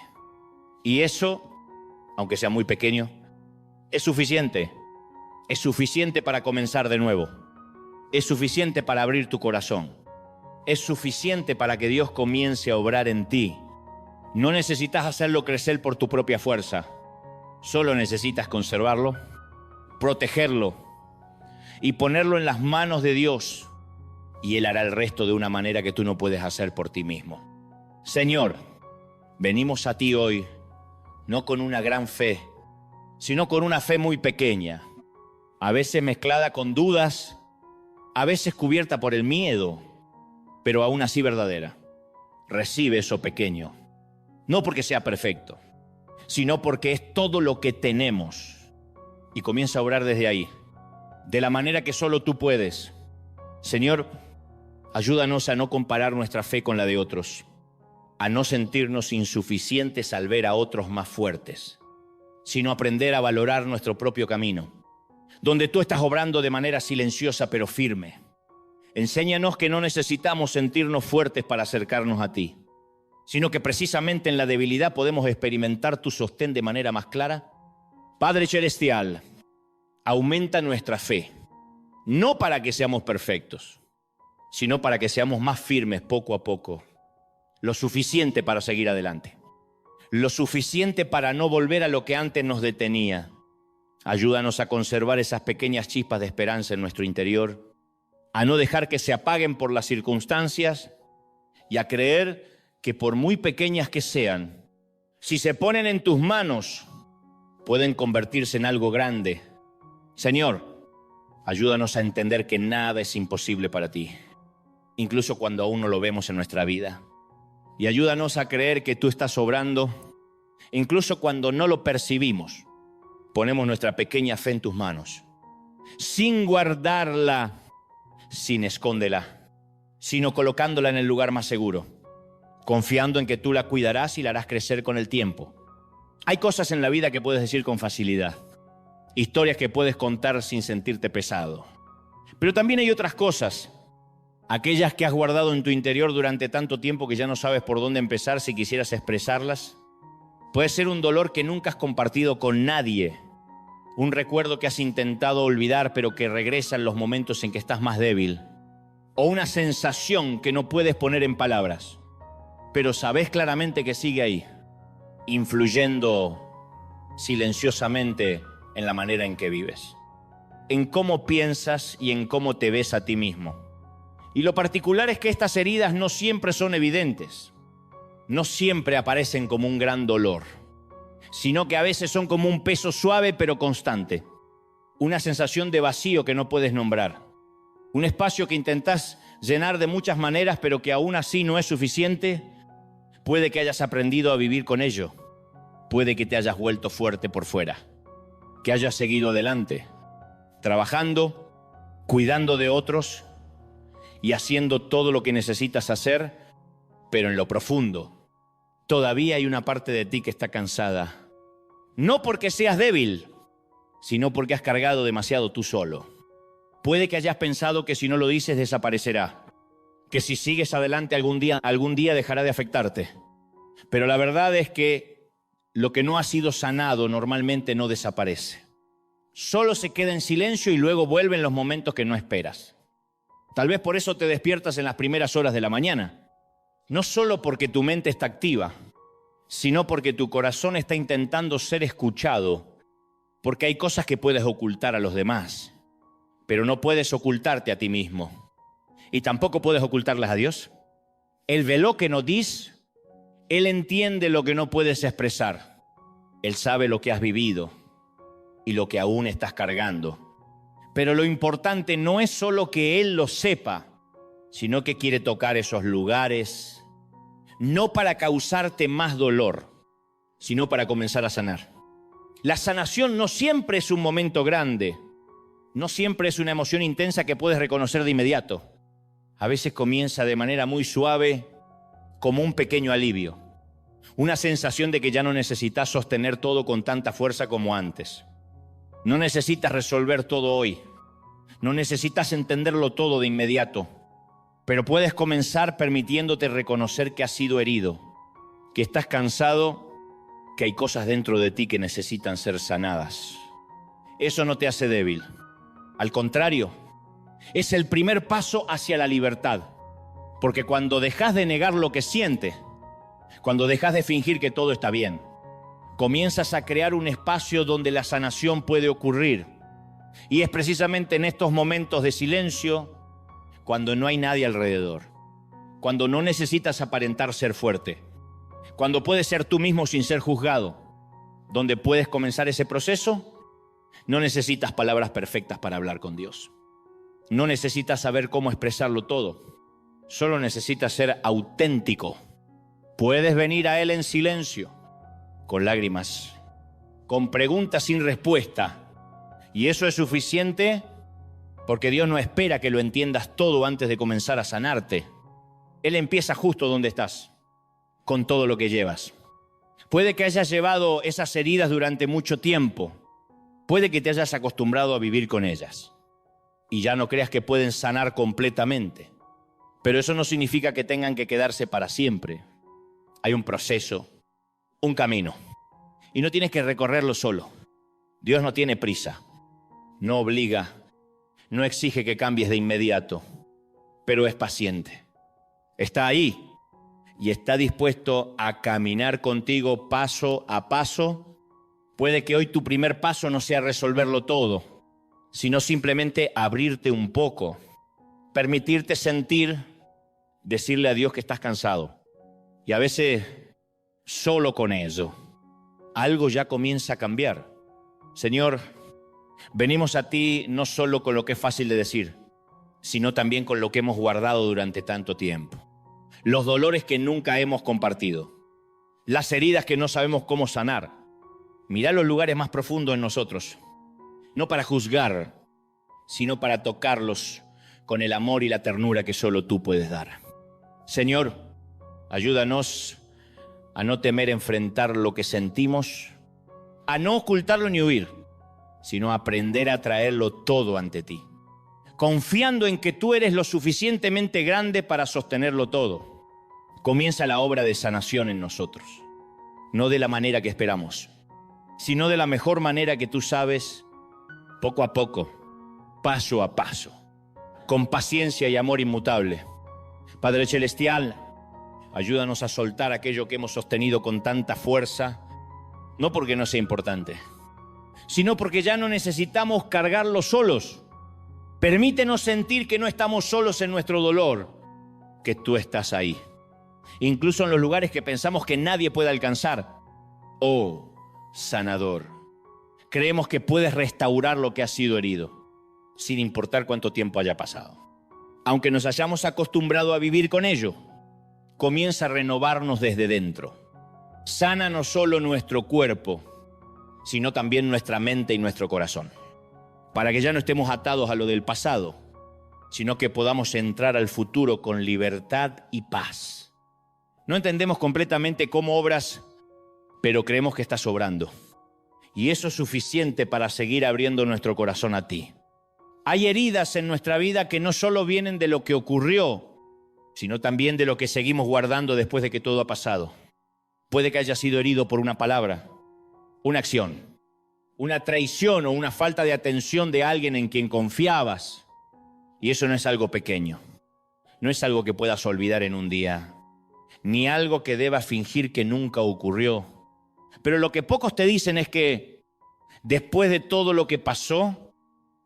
Y eso, aunque sea muy pequeño, es suficiente. Es suficiente para comenzar de nuevo. Es suficiente para abrir tu corazón. Es suficiente para que Dios comience a obrar en ti. No necesitas hacerlo crecer por tu propia fuerza. Solo necesitas conservarlo, protegerlo y ponerlo en las manos de Dios. Y Él hará el resto de una manera que tú no puedes hacer por ti mismo. Señor, venimos a ti hoy, no con una gran fe, sino con una fe muy pequeña, a veces mezclada con dudas, a veces cubierta por el miedo, pero aún así verdadera. Recibe eso pequeño, no porque sea perfecto, sino porque es todo lo que tenemos. Y comienza a orar desde ahí, de la manera que solo tú puedes. Señor, ayúdanos a no comparar nuestra fe con la de otros, a no sentirnos insuficientes al ver a otros más fuertes, sino aprender a valorar nuestro propio camino, donde tú estás obrando de manera silenciosa pero firme. Enséñanos que no necesitamos sentirnos fuertes para acercarnos a ti, sino que precisamente en la debilidad podemos experimentar tu sostén de manera más clara. Padre Celestial, aumenta nuestra fe, no para que seamos perfectos, sino para que seamos más firmes poco a poco, lo suficiente para seguir adelante, lo suficiente para no volver a lo que antes nos detenía. Ayúdanos a conservar esas pequeñas chispas de esperanza en nuestro interior, a no dejar que se apaguen por las circunstancias y a creer que por muy pequeñas que sean, si se ponen en tus manos, pueden convertirse en algo grande. Señor, ayúdanos a entender que nada es imposible para ti, incluso cuando aún no lo vemos en nuestra vida. Y ayúdanos a creer que tú estás obrando, incluso cuando no lo percibimos. Ponemos nuestra pequeña fe en tus manos, sin guardarla, sin escóndela, sino colocándola en el lugar más seguro, confiando en que tú la cuidarás y la harás crecer con el tiempo. Hay cosas en la vida que puedes decir con facilidad, historias que puedes contar sin sentirte pesado. Pero también hay otras cosas, aquellas que has guardado en tu interior durante tanto tiempo que ya no sabes por dónde empezar si quisieras expresarlas. Puede ser un dolor que nunca has compartido con nadie, un recuerdo que has intentado olvidar pero que regresa en los momentos en que estás más débil, o una sensación que no puedes poner en palabras, pero sabes claramente que sigue ahí, influyendo silenciosamente en la manera en que vives, en cómo piensas y en cómo te ves a ti mismo. Y lo particular es que estas heridas no siempre son evidentes, no siempre aparecen como un gran dolor, sino que a veces son como un peso suave pero constante, una sensación de vacío que no puedes nombrar, un espacio que intentás llenar de muchas maneras pero que aún así no es suficiente. Puede que hayas aprendido a vivir con ello, puede que te hayas vuelto fuerte por fuera, que hayas seguido adelante, trabajando, cuidando de otros y haciendo todo lo que necesitas hacer, pero en lo profundo todavía hay una parte de ti que está cansada. No porque seas débil, sino porque has cargado demasiado tú solo. Puede que hayas pensado que si no lo dices desaparecerá, que si sigues adelante algún día dejará de afectarte. Pero la verdad es que lo que no ha sido sanado normalmente no desaparece. Solo se queda en silencio y luego vuelve en los momentos que no esperas. Tal vez por eso te despiertas en las primeras horas de la mañana. No solo porque tu mente está activa, sino porque tu corazón está intentando ser escuchado, porque hay cosas que puedes ocultar a los demás, pero no puedes ocultarte a ti mismo. Y tampoco puedes ocultarlas a Dios. Él ve lo que no dices, Él entiende lo que no puedes expresar. Él sabe lo que has vivido y lo que aún estás cargando. Pero lo importante no es solo que Él lo sepa, sino que quiere tocar esos lugares, no para causarte más dolor, sino para comenzar a sanar. La sanación no siempre es un momento grande, no siempre es una emoción intensa que puedes reconocer de inmediato. A veces comienza de manera muy suave, como un pequeño alivio, una sensación de que ya no necesitas sostener todo con tanta fuerza como antes. No necesitas resolver todo hoy, no necesitas entenderlo todo de inmediato, pero puedes comenzar permitiéndote reconocer que has sido herido, que estás cansado, que hay cosas dentro de ti que necesitan ser sanadas. Eso no te hace débil. Al contrario, es el primer paso hacia la libertad. Porque cuando dejas de negar lo que sientes, cuando dejas de fingir que todo está bien, comienzas a crear un espacio donde la sanación puede ocurrir. Y es precisamente en estos momentos de silencio, cuando no hay nadie alrededor, cuando no necesitas aparentar ser fuerte, cuando puedes ser tú mismo sin ser juzgado, donde puedes comenzar ese proceso. No necesitas palabras perfectas para hablar con Dios. No necesitas saber cómo expresarlo todo. Solo necesitas ser auténtico. Puedes venir a Él en silencio, con lágrimas, con preguntas sin respuesta. Y eso es suficiente porque Dios no espera que lo entiendas todo antes de comenzar a sanarte. Él empieza justo donde estás, con todo lo que llevas. Puede que hayas llevado esas heridas durante mucho tiempo. Puede que te hayas acostumbrado a vivir con ellas y ya no creas que pueden sanar completamente. Pero eso no significa que tengan que quedarse para siempre. Hay un proceso, un camino. Y no tienes que recorrerlo solo. Dios no tiene prisa, no obliga, no exige que cambies de inmediato, pero es paciente. Está ahí y está dispuesto a caminar contigo paso a paso. Puede que hoy tu primer paso no sea resolverlo todo, sino simplemente abrirte un poco, permitirte sentir, decirle a Dios que estás cansado. Y a veces, solo con eso, algo ya comienza a cambiar. Señor, venimos a ti no solo con lo que es fácil de decir, sino también con lo que hemos guardado durante tanto tiempo. Los dolores que nunca hemos compartido, las heridas que no sabemos cómo sanar. Mirá los lugares más profundos en nosotros, no para juzgar, sino para tocarlos con el amor y la ternura que solo tú puedes dar. Señor, ayúdanos a no temer enfrentar lo que sentimos, a no ocultarlo ni huir, sino a aprender a traerlo todo ante ti, confiando en que tú eres lo suficientemente grande para sostenerlo todo. Comienza la obra de sanación en nosotros, no de la manera que esperamos, sino de la mejor manera que tú sabes, poco a poco, paso a paso, con paciencia y amor inmutable. Padre Celestial, ayúdanos a soltar aquello que hemos sostenido con tanta fuerza, no porque no sea importante, sino porque ya no necesitamos cargarlo solos. Permítenos sentir que no estamos solos en nuestro dolor, que tú estás ahí, incluso en los lugares que pensamos que nadie puede alcanzar. Oh, sanador, creemos que puedes restaurar lo que ha sido herido, sin importar cuánto tiempo haya pasado. Aunque nos hayamos acostumbrado a vivir con ello, comienza a renovarnos desde dentro. Sana no solo nuestro cuerpo, sino también nuestra mente y nuestro corazón, para que ya no estemos atados a lo del pasado, sino que podamos entrar al futuro con libertad y paz. No entendemos completamente cómo obras, pero creemos que estás obrando. Y eso es suficiente para seguir abriendo nuestro corazón a ti. Hay heridas en nuestra vida que no solo vienen de lo que ocurrió, sino también de lo que seguimos guardando después de que todo ha pasado. Puede que hayas sido herido por una palabra, una acción, una traición o una falta de atención de alguien en quien confiabas. Y eso no es algo pequeño, no es algo que puedas olvidar en un día, ni algo que debas fingir que nunca ocurrió. Pero lo que pocos te dicen es que después de todo lo que pasó,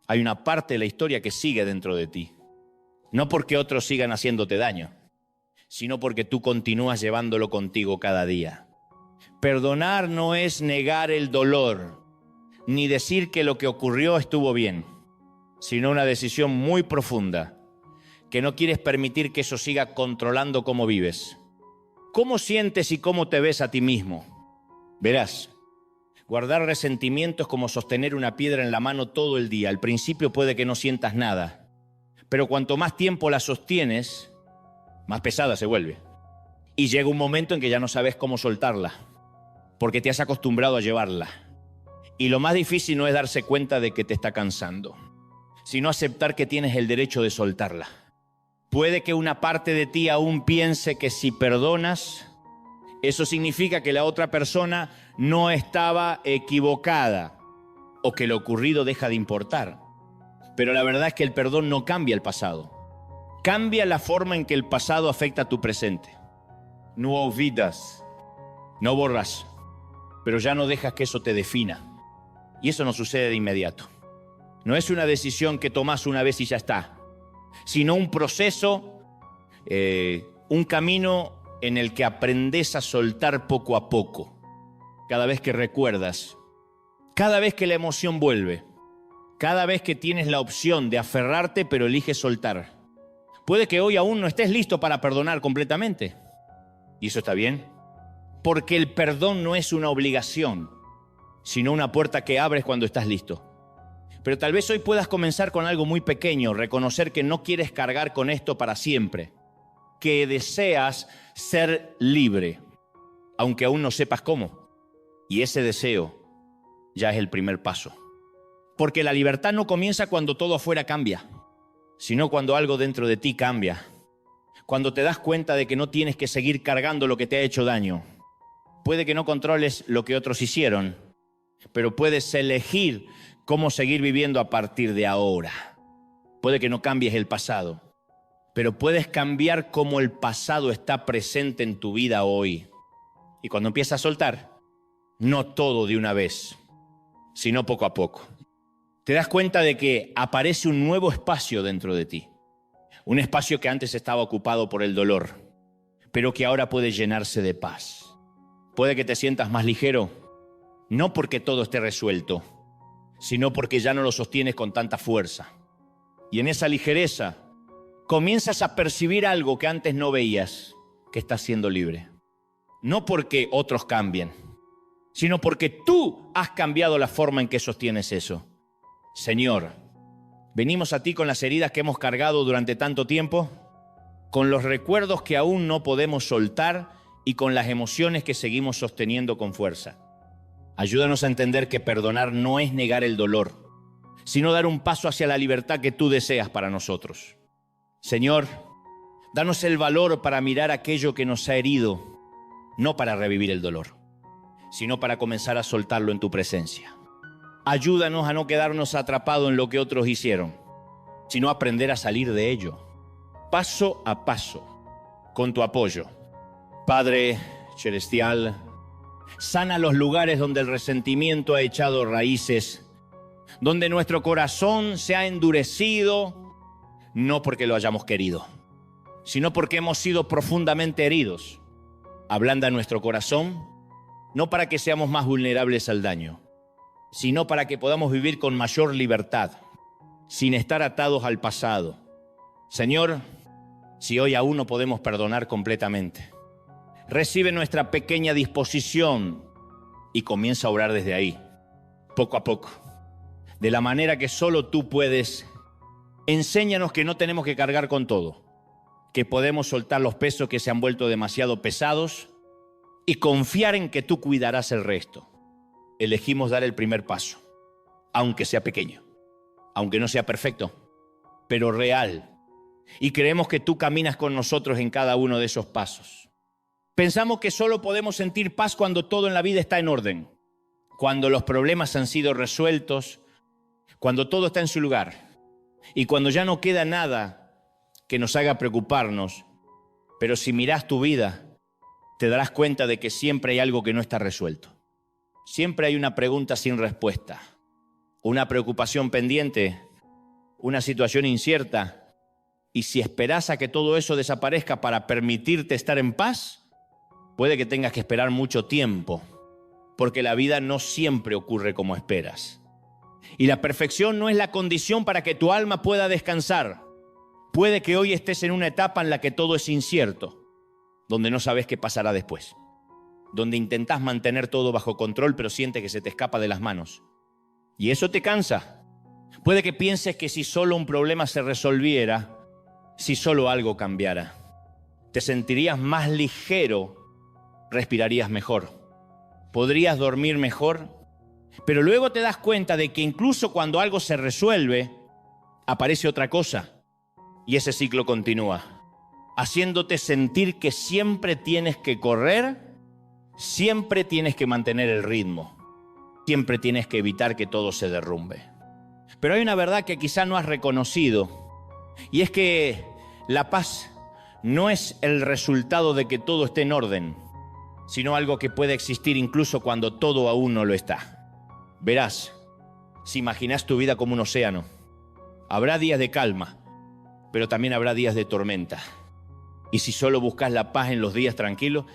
hay una parte de la historia que sigue dentro de ti. No porque otros sigan haciéndote daño, sino porque tú continúas llevándolo contigo cada día. Perdonar no es negar el dolor, ni decir que lo que ocurrió estuvo bien, sino una decisión muy profunda, que no quieres permitir que eso siga controlando cómo vives. ¿Cómo sientes y cómo te ves a ti mismo? Verás, guardar resentimiento es como sostener una piedra en la mano todo el día. Al principio puede que no sientas nada, pero cuanto más tiempo la sostienes, más pesada se vuelve. Y llega un momento en que ya no sabes cómo soltarla, porque te has acostumbrado a llevarla. Y lo más difícil no es darse cuenta de que te está cansando, sino aceptar que tienes el derecho de soltarla. Puede que una parte de ti aún piense que si perdonas, eso significa que la otra persona no estaba equivocada o que lo ocurrido deja de importar. Pero la verdad es que el perdón no cambia el pasado. Cambia la forma en que el pasado afecta a tu presente. No olvidas, no borras, pero ya no dejas que eso te defina. Y eso no sucede de inmediato. No es una decisión que tomas una vez y ya está, sino un proceso, un camino en el que aprendes a soltar poco a poco. Cada vez que recuerdas, cada vez que la emoción vuelve, cada vez que tienes la opción de aferrarte pero eliges soltar. Puede que hoy aún no estés listo para perdonar completamente. Y eso está bien, porque el perdón no es una obligación, sino una puerta que abres cuando estás listo. Pero tal vez hoy puedas comenzar con algo muy pequeño, reconocer que no quieres cargar con esto para siempre, que deseas ser libre, aunque aún no sepas cómo. Y ese deseo ya es el primer paso. Porque la libertad no comienza cuando todo afuera cambia, sino cuando algo dentro de ti cambia. Cuando te das cuenta de que no tienes que seguir cargando lo que te ha hecho daño. Puede que no controles lo que otros hicieron, pero puedes elegir cómo seguir viviendo a partir de ahora. Puede que no cambies el pasado, pero puedes cambiar cómo el pasado está presente en tu vida hoy. Y cuando empiezas a soltar, no todo de una vez, sino poco a poco, te das cuenta de que aparece un nuevo espacio dentro de ti. Un espacio que antes estaba ocupado por el dolor, pero que ahora puede llenarse de paz. Puede que te sientas más ligero, no porque todo esté resuelto, sino porque ya no lo sostienes con tanta fuerza. Y en esa ligereza comienzas a percibir algo que antes no veías, que estás siendo libre. No porque otros cambien, sino porque tú has cambiado la forma en que sostienes eso. Señor, venimos a ti con las heridas que hemos cargado durante tanto tiempo, con los recuerdos que aún no podemos soltar y con las emociones que seguimos sosteniendo con fuerza. Ayúdanos a entender que perdonar no es negar el dolor, sino dar un paso hacia la libertad que tú deseas para nosotros. Señor, danos el valor para mirar aquello que nos ha herido, no para revivir el dolor, sino para comenzar a soltarlo en tu presencia. Ayúdanos a no quedarnos atrapados en lo que otros hicieron, sino a aprender a salir de ello, paso a paso, con tu apoyo. Padre celestial, sana los lugares donde el resentimiento ha echado raíces, donde nuestro corazón se ha endurecido, no porque lo hayamos querido, sino porque hemos sido profundamente heridos. Ablanda nuestro corazón, no para que seamos más vulnerables al daño, sino para que podamos vivir con mayor libertad, sin estar atados al pasado. Señor, si hoy aún no podemos perdonar completamente, recibe nuestra pequeña disposición y comienza a orar desde ahí, poco a poco, de la manera que solo tú puedes. Enséñanos que no tenemos que cargar con todo, que podemos soltar los pesos que se han vuelto demasiado pesados y confiar en que tú cuidarás el resto. Elegimos dar el primer paso, aunque sea pequeño, aunque no sea perfecto, pero real. Y creemos que tú caminas con nosotros en cada uno de esos pasos. Pensamos que solo podemos sentir paz cuando todo en la vida está en orden, cuando los problemas han sido resueltos, cuando todo está en su lugar y cuando ya no queda nada que nos haga preocuparnos. Pero si miras tu vida, te darás cuenta de que siempre hay algo que no está resuelto. Siempre hay una pregunta sin respuesta, una preocupación pendiente, una situación incierta. Y si esperas a que todo eso desaparezca para permitirte estar en paz, puede que tengas que esperar mucho tiempo, porque la vida no siempre ocurre como esperas. Y la perfección no es la condición para que tu alma pueda descansar. Puede que hoy estés en una etapa en la que todo es incierto, donde no sabes qué pasará después, donde intentás mantener todo bajo control, pero sientes que se te escapa de las manos. Y eso te cansa. Puede que pienses que si solo un problema se resolviera, si solo algo cambiara, te sentirías más ligero, respirarías mejor, podrías dormir mejor, pero luego te das cuenta de que incluso cuando algo se resuelve, aparece otra cosa y ese ciclo continúa, haciéndote sentir que siempre tienes que correr, siempre tienes que mantener el ritmo, siempre tienes que evitar que todo se derrumbe. Pero hay una verdad que quizá no has reconocido, y es que la paz no es el resultado de que todo esté en orden, sino algo que puede existir incluso cuando todo aún no lo está. Verás, si imaginas tu vida como un océano, habrá días de calma, pero también habrá días de tormenta. Y si solo buscas la paz en los días tranquilos,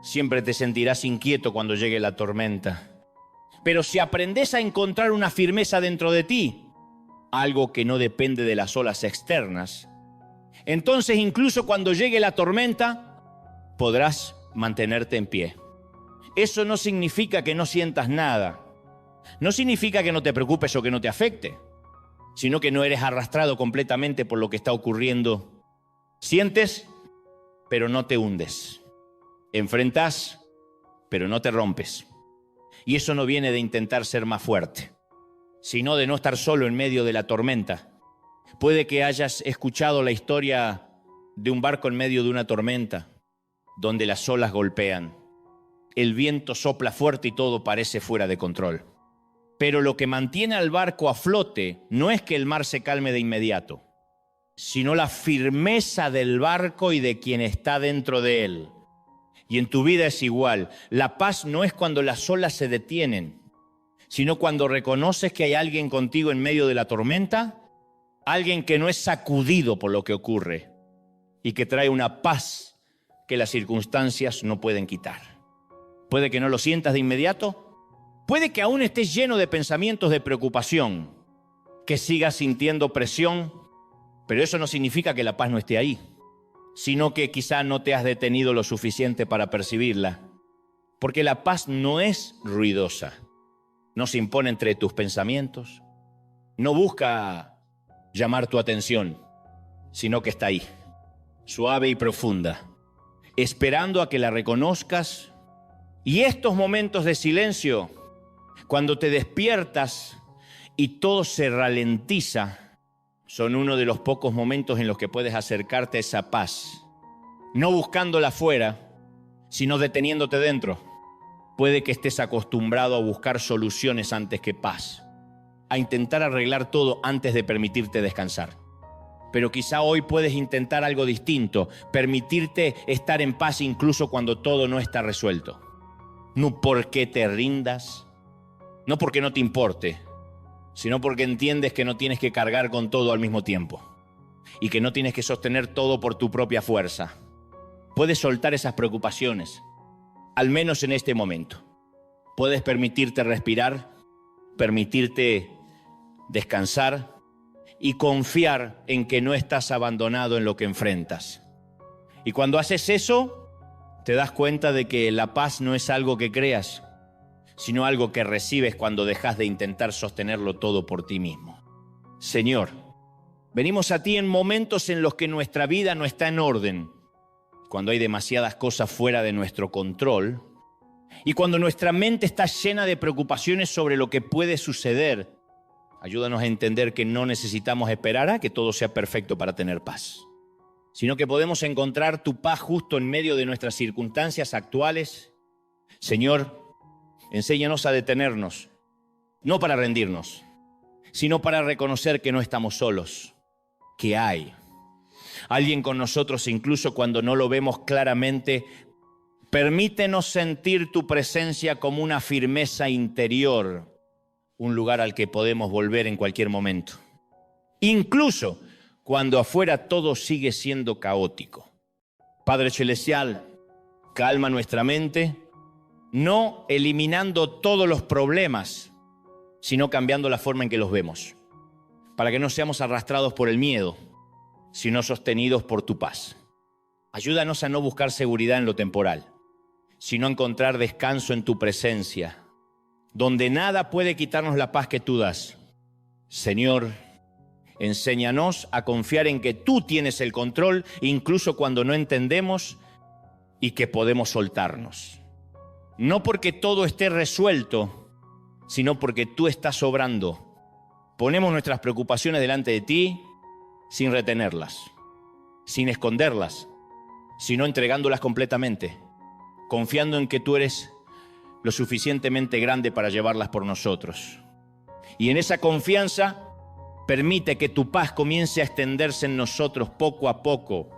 siempre te sentirás inquieto cuando llegue la tormenta. Pero si aprendes a encontrar una firmeza dentro de ti, algo que no depende de las olas externas, entonces incluso cuando llegue la tormenta, podrás mantenerte en pie. Eso no significa que no sientas nada. No significa que no te preocupes o que no te afecte, sino que no eres arrastrado completamente por lo que está ocurriendo. Sientes, pero no te hundes. Enfrentas, pero no te rompes. Y eso no viene de intentar ser más fuerte, sino de no estar solo en medio de la tormenta. Puede que hayas escuchado la historia de un barco en medio de una tormenta, donde las olas golpean, el viento sopla fuerte y todo parece fuera de control. Pero lo que mantiene al barco a flote no es que el mar se calme de inmediato, sino la firmeza del barco y de quien está dentro de él. Y en tu vida es igual. La paz no es cuando las olas se detienen, sino cuando reconoces que hay alguien contigo en medio de la tormenta, alguien que no es sacudido por lo que ocurre y que trae una paz que las circunstancias no pueden quitar. Puede que no lo sientas de inmediato, Puede que aún estés lleno de pensamientos de preocupación, que sigas sintiendo presión, pero eso no significa que la paz no esté ahí, sino que quizá no te has detenido lo suficiente para percibirla. Porque la paz no es ruidosa, no se impone entre tus pensamientos, no busca llamar tu atención, sino que está ahí, suave y profunda, esperando a que la reconozcas. Y estos momentos de silencio, cuando te despiertas y todo se ralentiza, son uno de los pocos momentos en los que puedes acercarte a esa paz, no buscándola afuera, sino deteniéndote dentro. Puede que estés acostumbrado a buscar soluciones antes que paz, a intentar arreglar todo antes de permitirte descansar. Pero quizá hoy puedes intentar algo distinto, permitirte estar en paz incluso cuando todo no está resuelto. No porque te rindas, no porque no te importe, sino porque entiendes que no tienes que cargar con todo al mismo tiempo y que no tienes que sostener todo por tu propia fuerza. Puedes soltar esas preocupaciones, al menos en este momento. Puedes permitirte respirar, permitirte descansar y confiar en que no estás abandonado en lo que enfrentas. Y cuando haces eso, te das cuenta de que la paz no es algo que creas, sino algo que recibes cuando dejas de intentar sostenerlo todo por ti mismo. Señor, venimos a ti en momentos en los que nuestra vida no está en orden, cuando hay demasiadas cosas fuera de nuestro control y cuando nuestra mente está llena de preocupaciones sobre lo que puede suceder. Ayúdanos a entender que no necesitamos esperar a que todo sea perfecto para tener paz, sino que podemos encontrar tu paz justo en medio de nuestras circunstancias actuales. Señor, enséñanos a detenernos, no para rendirnos, sino para reconocer que no estamos solos, que hay alguien con nosotros incluso cuando no lo vemos claramente. Permítenos sentir tu presencia como una firmeza interior, un lugar al que podemos volver en cualquier momento, incluso cuando afuera todo sigue siendo caótico. Padre Celestial, calma nuestra mente, no eliminando todos los problemas, sino cambiando la forma en que los vemos, para que no seamos arrastrados por el miedo, sino sostenidos por tu paz. Ayúdanos a no buscar seguridad en lo temporal, sino a encontrar descanso en tu presencia, donde nada puede quitarnos la paz que tú das. Señor, enséñanos a confiar en que tú tienes el control, incluso cuando no entendemos, y que podemos soltarnos. No porque todo esté resuelto, sino porque tú estás obrando. Ponemos nuestras preocupaciones delante de ti sin retenerlas, sin esconderlas, sino entregándolas completamente, confiando en que tú eres lo suficientemente grande para llevarlas por nosotros. Y en esa confianza, permite que tu paz comience a extenderse en nosotros poco a poco,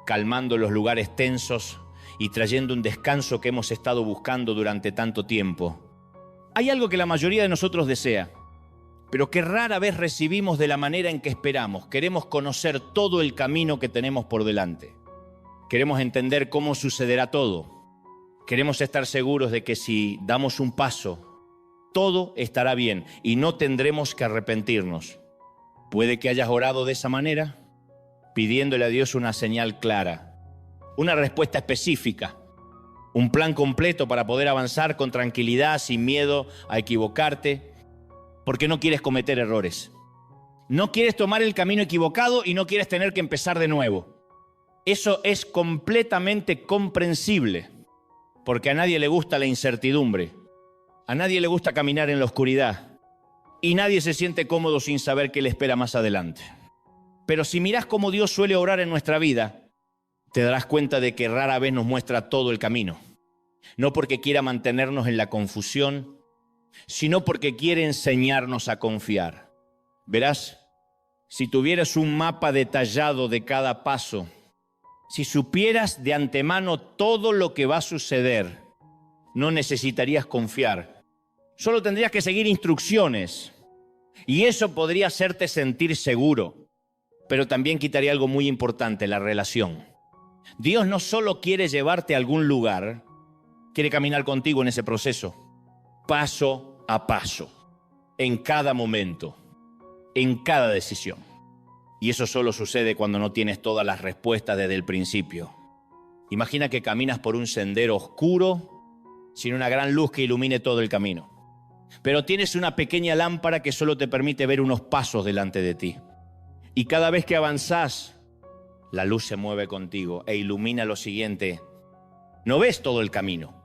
calmando los lugares tensos y trayendo un descanso que hemos estado buscando durante tanto tiempo. Hay algo que la mayoría de nosotros desea, pero que rara vez recibimos de la manera en que esperamos. Queremos conocer todo el camino que tenemos por delante. Queremos entender cómo sucederá todo. Queremos estar seguros de que si damos un paso, todo estará bien y no tendremos que arrepentirnos. Puede que hayas orado de esa manera, pidiéndole a Dios una señal clara, una respuesta específica, un plan completo para poder avanzar con tranquilidad, sin miedo a equivocarte, porque no quieres cometer errores. No quieres tomar el camino equivocado y no quieres tener que empezar de nuevo. Eso es completamente comprensible, porque a nadie le gusta la incertidumbre, a nadie le gusta caminar en la oscuridad y nadie se siente cómodo sin saber qué le espera más adelante. Pero si mirás cómo Dios suele obrar en nuestra vida, te darás cuenta de que rara vez nos muestra todo el camino. No porque quiera mantenernos en la confusión, sino porque quiere enseñarnos a confiar. Verás, si tuvieras un mapa detallado de cada paso, si supieras de antemano todo lo que va a suceder, no necesitarías confiar. Solo tendrías que seguir instrucciones. Y eso podría hacerte sentir seguro. Pero también quitaría algo muy importante, la relación. Dios no solo quiere llevarte a algún lugar, quiere caminar contigo en ese proceso. paso a paso, en cada momento, en cada decisión. Y eso solo sucede cuando no tienes todas las respuestas desde el principio. Imagina que caminas por un sendero oscuro, sin una gran luz que ilumine todo el camino. Pero tienes una pequeña lámpara que solo te permite ver unos pasos delante de ti. Y cada vez que avanzás, la luz se mueve contigo e ilumina lo siguiente. No ves todo el camino,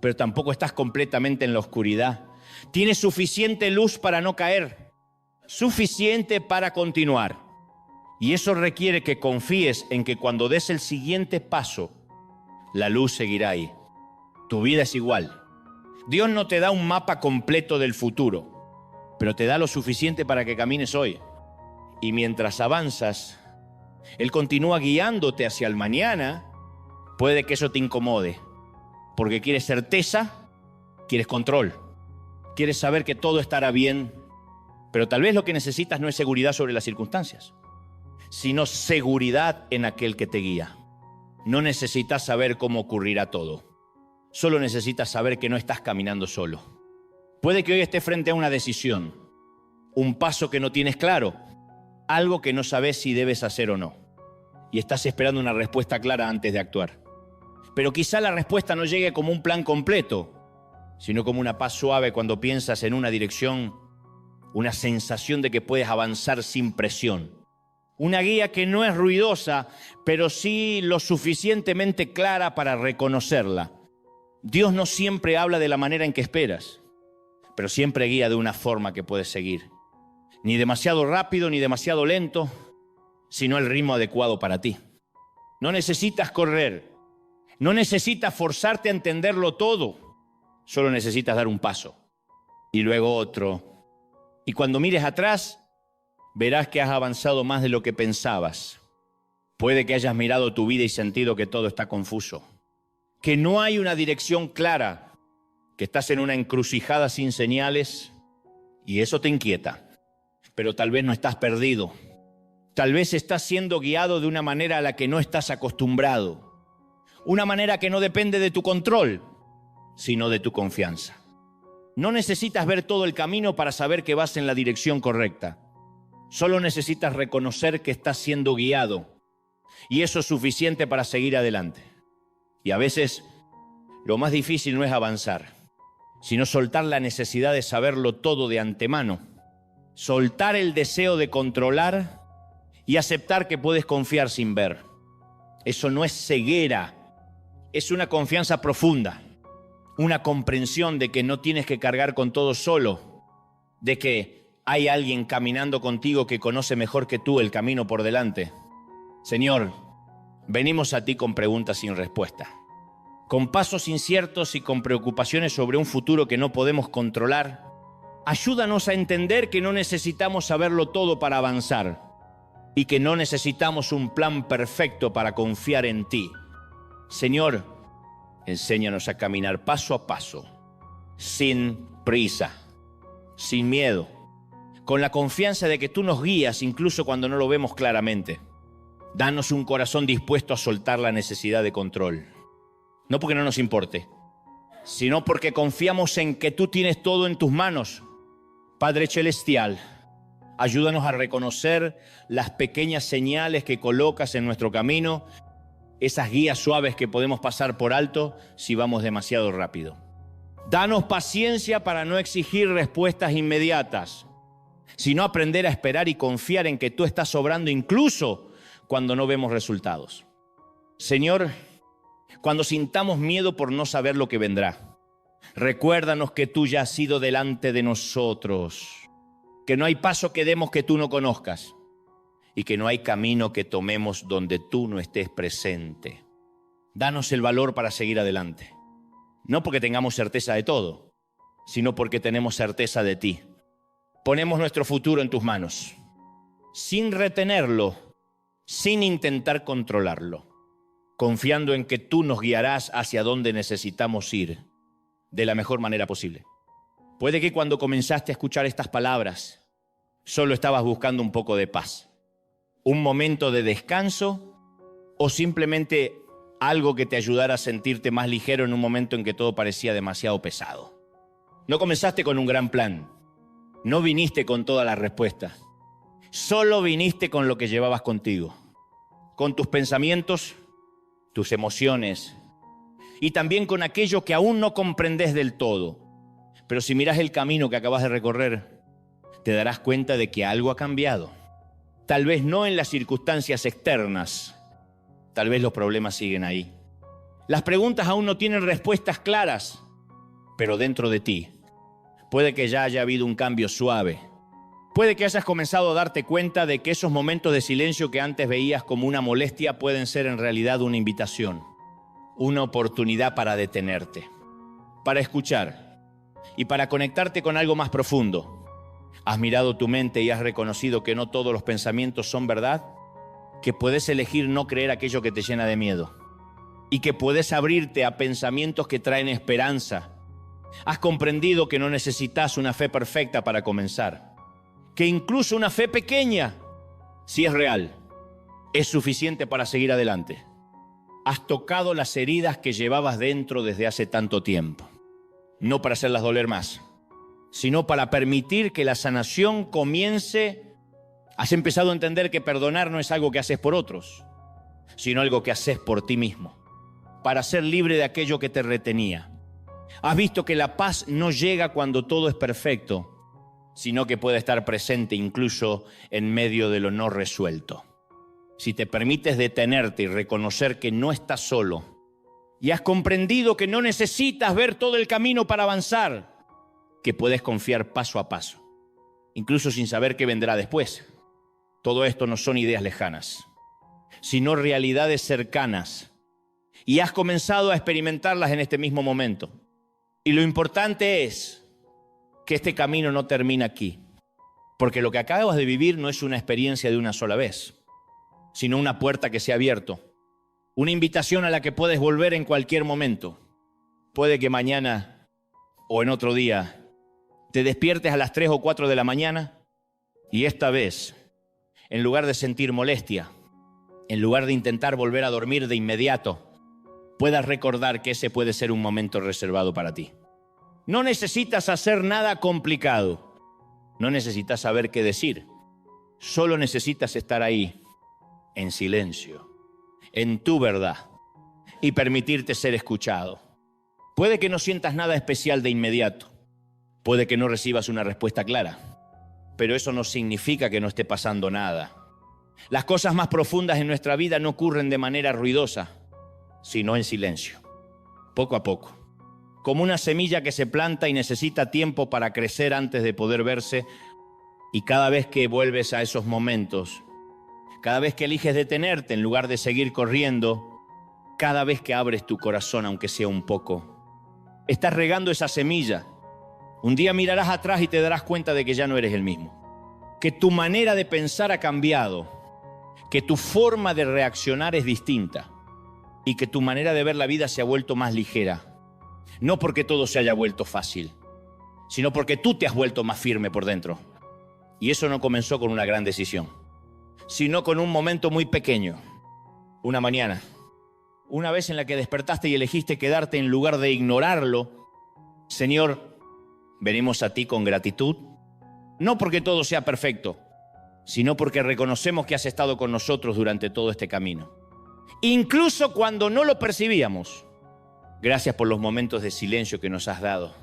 pero tampoco estás completamente en la oscuridad. Tienes suficiente luz para no caer, suficiente para continuar. Y eso requiere que confíes en que cuando des el siguiente paso, la luz seguirá ahí. Tu vida es igual. Dios no te da un mapa completo del futuro, pero te da lo suficiente para que camines hoy. Y mientras avanzas, Él continúa guiándote hacia el mañana. Puede que eso te incomode, porque quieres certeza, quieres control, quieres saber que todo estará bien, pero tal vez lo que necesitas no es seguridad sobre las circunstancias, sino seguridad en aquel que te guía. No necesitas saber cómo ocurrirá todo. Solo necesitas saber que no estás caminando solo. Puede que hoy estés frente a una decisión, un paso que no tienes claro, algo que no sabes si debes hacer o no, y estás esperando una respuesta clara antes de actuar. Pero quizá la respuesta no llegue como un plan completo, sino como una paz suave cuando piensas en una dirección, una sensación de que puedes avanzar sin presión. Una guía que no es ruidosa, pero sí lo suficientemente clara para reconocerla. Dios no siempre habla de la manera en que esperas, pero siempre guía de una forma que puedes seguir. Ni demasiado rápido ni demasiado lento, sino el ritmo adecuado para ti. No necesitas correr, no necesitas forzarte a entenderlo todo, solo necesitas dar un paso y luego otro. Y cuando mires atrás, verás que has avanzado más de lo que pensabas. Puede que hayas mirado tu vida y sentido que todo está confuso, que no hay una dirección clara, que estás en una encrucijada sin señales, y eso te inquieta. Pero tal vez no estás perdido. Tal vez estás siendo guiado de una manera a la que no estás acostumbrado. Una manera que no depende de tu control, sino de tu confianza. No necesitas ver todo el camino para saber que vas en la dirección correcta. Solo necesitas reconocer que estás siendo guiado. Y eso es suficiente para seguir adelante. Y a veces lo más difícil no es avanzar, sino soltar la necesidad de saberlo todo de antemano. Soltar el deseo de controlar y aceptar que puedes confiar sin ver. Eso no es ceguera, es una confianza profunda. Una comprensión de que no tienes que cargar con todo solo, de que hay alguien caminando contigo que conoce mejor que tú el camino por delante. Señor, venimos a ti con preguntas sin respuesta, con pasos inciertos y con preocupaciones sobre un futuro que no podemos controlar. Ayúdanos a entender que no necesitamos saberlo todo para avanzar y que no necesitamos un plan perfecto para confiar en ti. Señor, enséñanos a caminar paso a paso, sin prisa, sin miedo, con la confianza de que tú nos guías incluso cuando no lo vemos claramente. Danos un corazón dispuesto a soltar la necesidad de control. No porque no nos importe, sino porque confiamos en que tú tienes todo en tus manos. Padre Celestial, ayúdanos a reconocer las pequeñas señales que colocas en nuestro camino, esas guías suaves que podemos pasar por alto si vamos demasiado rápido. Danos paciencia para no exigir respuestas inmediatas, sino aprender a esperar y confiar en que tú estás obrando incluso cuando no vemos resultados. Señor, cuando sintamos miedo por no saber lo que vendrá, recuérdanos que tú ya has ido delante de nosotros, que no hay paso que demos que tú no conozcas y que no hay camino que tomemos donde tú no estés presente. Danos el valor para seguir adelante, no porque tengamos certeza de todo, sino porque tenemos certeza de ti. Ponemos nuestro futuro en tus manos, sin retenerlo, sin intentar controlarlo, confiando en que tú nos guiarás hacia donde necesitamos ir de la mejor manera posible. Puede que cuando comenzaste a escuchar estas palabras, solo estabas buscando un poco de paz, un momento de descanso o simplemente algo que te ayudara a sentirte más ligero en un momento en que todo parecía demasiado pesado. No comenzaste con un gran plan. No viniste con todas las respuestas. Solo viniste con lo que llevabas contigo. Con tus pensamientos, tus emociones y también con aquello que aún no comprendes del todo. Pero si miras el camino que acabas de recorrer, te darás cuenta de que algo ha cambiado. Tal vez no en las circunstancias externas, tal vez los problemas siguen ahí. Las preguntas aún no tienen respuestas claras, pero dentro de ti puede que ya haya habido un cambio suave. Puede que hayas comenzado a darte cuenta de que esos momentos de silencio que antes veías como una molestia pueden ser en realidad una invitación, una oportunidad para detenerte, para escuchar y para conectarte con algo más profundo. ¿Has mirado tu mente y has reconocido que no todos los pensamientos son verdad? Que puedes elegir no creer aquello que te llena de miedo y que puedes abrirte a pensamientos que traen esperanza. Has comprendido que no necesitas una fe perfecta para comenzar, que incluso una fe pequeña, si es real, es suficiente para seguir adelante. Has tocado las heridas que llevabas dentro desde hace tanto tiempo, no para hacerlas doler más, sino para permitir que la sanación comience. Has empezado a entender que perdonar no es algo que haces por otros, sino algo que haces por ti mismo, para ser libre de aquello que te retenía. Has visto que la paz no llega cuando todo es perfecto, sino que puede estar presente incluso en medio de lo no resuelto. Si te permites detenerte y reconocer que no estás solo, y has comprendido que no necesitas ver todo el camino para avanzar, que puedes confiar paso a paso, incluso sin saber qué vendrá después. Todo esto no son ideas lejanas, sino realidades cercanas, y has comenzado a experimentarlas en este mismo momento. Y lo importante es que este camino no termina aquí, porque lo que acabas de vivir no es una experiencia de una sola vez, sino una puerta que se ha abierto, una invitación a la que puedes volver en cualquier momento. Puede que mañana o en otro día te despiertes a las 3 o 4 de la mañana y esta vez, en lugar de sentir molestia, en lugar de intentar volver a dormir de inmediato, puedas recordar que ese puede ser un momento reservado para ti. No necesitas hacer nada complicado, no necesitas saber qué decir, solo necesitas estar ahí, en silencio, en tu verdad, y permitirte ser escuchado. Puede que no sientas nada especial de inmediato, puede que no recibas una respuesta clara, pero eso no significa que no esté pasando nada. Las cosas más profundas en nuestra vida no ocurren de manera ruidosa, sino en silencio, poco a poco, como una semilla que se planta y necesita tiempo para crecer antes de poder verse. Y cada vez que vuelves a esos momentos, cada vez que eliges detenerte en lugar de seguir corriendo, cada vez que abres tu corazón, aunque sea un poco, estás regando esa semilla. Un día mirarás atrás y te darás cuenta de que ya no eres el mismo, que tu manera de pensar ha cambiado, que tu forma de reaccionar es distinta y que tu manera de ver la vida se ha vuelto más ligera. No porque todo se haya vuelto fácil, sino porque tú te has vuelto más firme por dentro. Y eso no comenzó con una gran decisión, sino con un momento muy pequeño, una mañana, una vez en la que despertaste y elegiste quedarte en lugar de ignorarlo. Señor, venimos a ti con gratitud, no porque todo sea perfecto, sino porque reconocemos que has estado con nosotros durante todo este camino. Incluso cuando no lo percibíamos. Gracias por los momentos de silencio que nos has dado,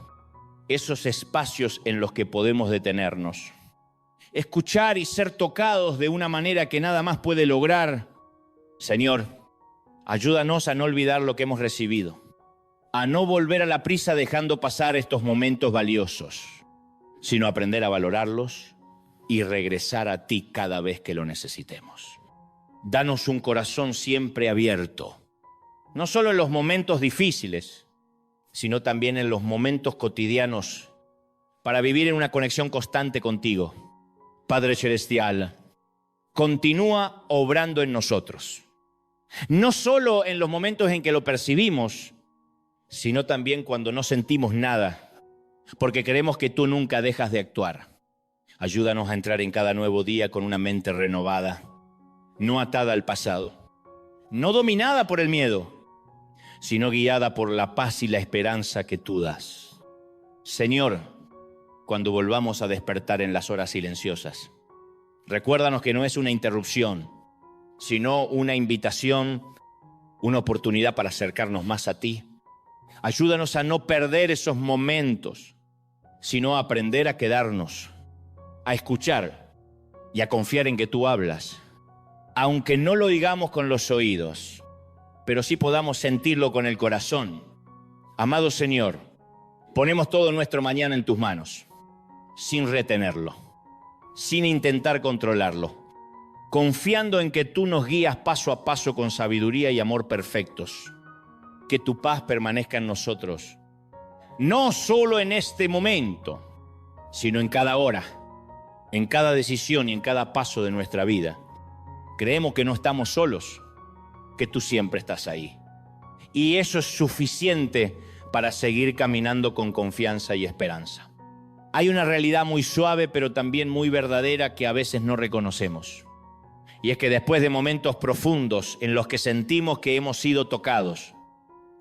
esos espacios en los que podemos detenernos, escuchar y ser tocados de una manera que nada más puede lograr. Señor, ayúdanos a no olvidar lo que hemos recibido, a no volver a la prisa dejando pasar estos momentos valiosos, sino aprender a valorarlos y regresar a ti cada vez que lo necesitemos. Danos un corazón siempre abierto, no solo en los momentos difíciles, sino también en los momentos cotidianos, para vivir en una conexión constante contigo. Padre Celestial, continúa obrando en nosotros, no solo en los momentos en que lo percibimos, sino también cuando no sentimos nada, porque creemos que tú nunca dejas de actuar. Ayúdanos a entrar en cada nuevo día con una mente renovada, no atada al pasado, no dominada por el miedo, sino guiada por la paz y la esperanza que tú das. Señor, cuando volvamos a despertar en las horas silenciosas, recuérdanos que no es una interrupción, sino una invitación, una oportunidad para acercarnos más a ti. Ayúdanos a no perder esos momentos, sino a aprender a quedarnos, a escuchar y a confiar en que tú hablas, aunque no lo digamos con los oídos, pero sí podamos sentirlo con el corazón. Amado Señor, ponemos todo nuestro mañana en tus manos, sin retenerlo, sin intentar controlarlo, confiando en que tú nos guías paso a paso con sabiduría y amor perfectos. Que tu paz permanezca en nosotros, no solo en este momento, sino en cada hora, en cada decisión y en cada paso de nuestra vida. Creemos que no estamos solos, que tú siempre estás ahí. Y eso es suficiente para seguir caminando con confianza y esperanza. Hay una realidad muy suave, pero también muy verdadera que a veces no reconocemos. Y es que después de momentos profundos en los que sentimos que hemos sido tocados,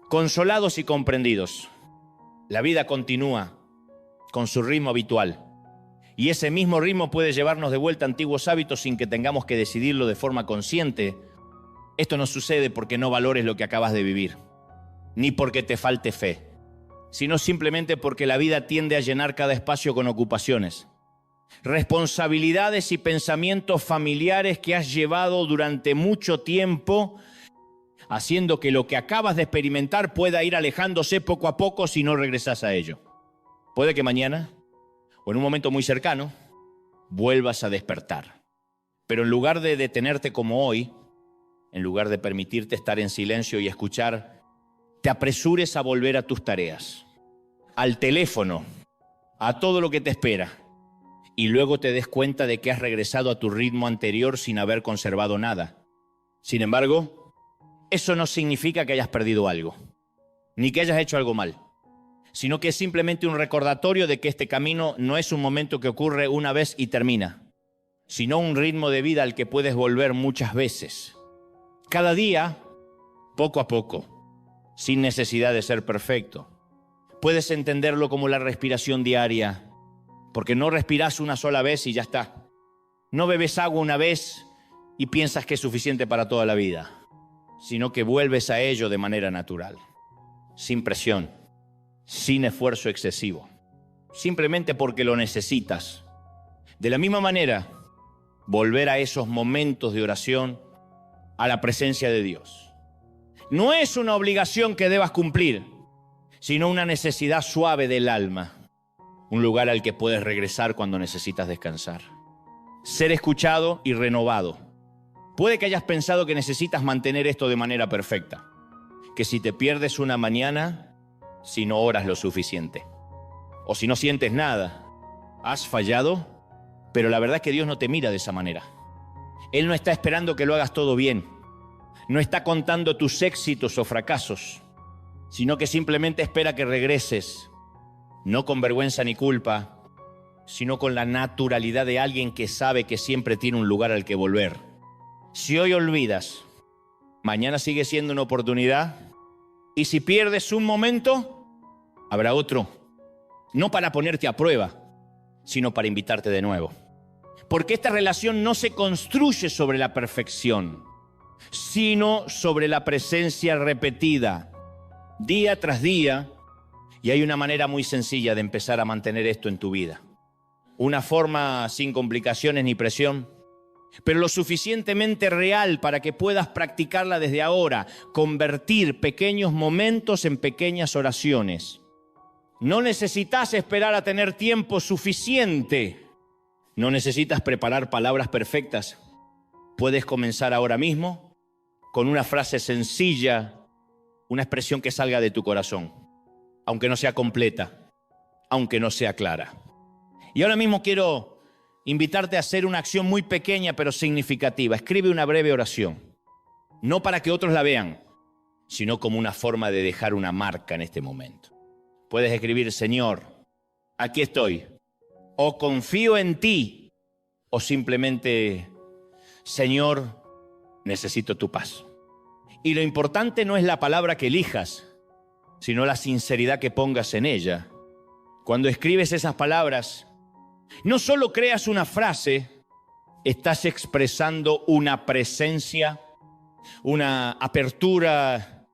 consolados y comprendidos, la vida continúa con su ritmo habitual. Y ese mismo ritmo puede llevarnos de vuelta a antiguos hábitos sin que tengamos que decidirlo de forma consciente. Esto no sucede porque no valores lo que acabas de vivir, ni porque te falte fe, sino simplemente porque la vida tiende a llenar cada espacio con ocupaciones, responsabilidades y pensamientos familiares que has llevado durante mucho tiempo, haciendo que lo que acabas de experimentar pueda ir alejándose poco a poco si no regresas a ello. Puede que mañana, o en un momento muy cercano, vuelvas a despertar. Pero en lugar de detenerte como hoy, en lugar de permitirte estar en silencio y escuchar, te apresures a volver a tus tareas, al teléfono, a todo lo que te espera, y luego te des cuenta de que has regresado a tu ritmo anterior sin haber conservado nada. Sin embargo, eso no significa que hayas perdido algo, ni que hayas hecho algo mal, sino que es simplemente un recordatorio de que este camino no es un momento que ocurre una vez y termina, sino un ritmo de vida al que puedes volver muchas veces. Cada día, poco a poco, sin necesidad de ser perfecto. Puedes entenderlo como la respiración diaria, porque no respiras una sola vez y ya está. No bebes agua una vez y piensas que es suficiente para toda la vida, sino que vuelves a ello de manera natural, sin presión, sin esfuerzo excesivo, simplemente porque lo necesitas. De la misma manera, volver a esos momentos de oración, a la presencia de Dios. No es una obligación que debas cumplir, sino una necesidad suave del alma, un lugar al que puedes regresar cuando necesitas descansar. Ser escuchado y renovado. Puede que hayas pensado que necesitas mantener esto de manera perfecta, que si te pierdes una mañana, si no oras lo suficiente, o si no sientes nada, has fallado, pero la verdad es que Dios no te mira de esa manera. Él no está esperando que lo hagas todo bien, no está contando tus éxitos o fracasos, sino que simplemente espera que regreses, no con vergüenza ni culpa, sino con la naturalidad de alguien que sabe que siempre tiene un lugar al que volver. Si hoy olvidas, mañana sigue siendo una oportunidad, y si pierdes un momento, habrá otro, no para ponerte a prueba, sino para invitarte de nuevo. Porque esta relación no se construye sobre la perfección, sino sobre la presencia repetida, día tras día, y hay una manera muy sencilla de empezar a mantener esto en tu vida. Una forma sin complicaciones ni presión, pero lo suficientemente real para que puedas practicarla desde ahora, convertir pequeños momentos en pequeñas oraciones. No necesitas esperar a tener tiempo suficiente, no necesitas preparar palabras perfectas. Puedes comenzar ahora mismo con una frase sencilla, una expresión que salga de tu corazón, aunque no sea completa, aunque no sea clara. Y ahora mismo quiero invitarte a hacer una acción muy pequeña pero significativa. Escribe una breve oración, no para que otros la vean, sino como una forma de dejar una marca en este momento. Puedes escribir: Señor, aquí estoy, o confío en ti, o simplemente: Señor, necesito tu paz. Y lo importante no es la palabra que elijas, sino la sinceridad que pongas en ella. Cuando escribes esas palabras, no solo creas una frase, estás expresando una presencia, una apertura,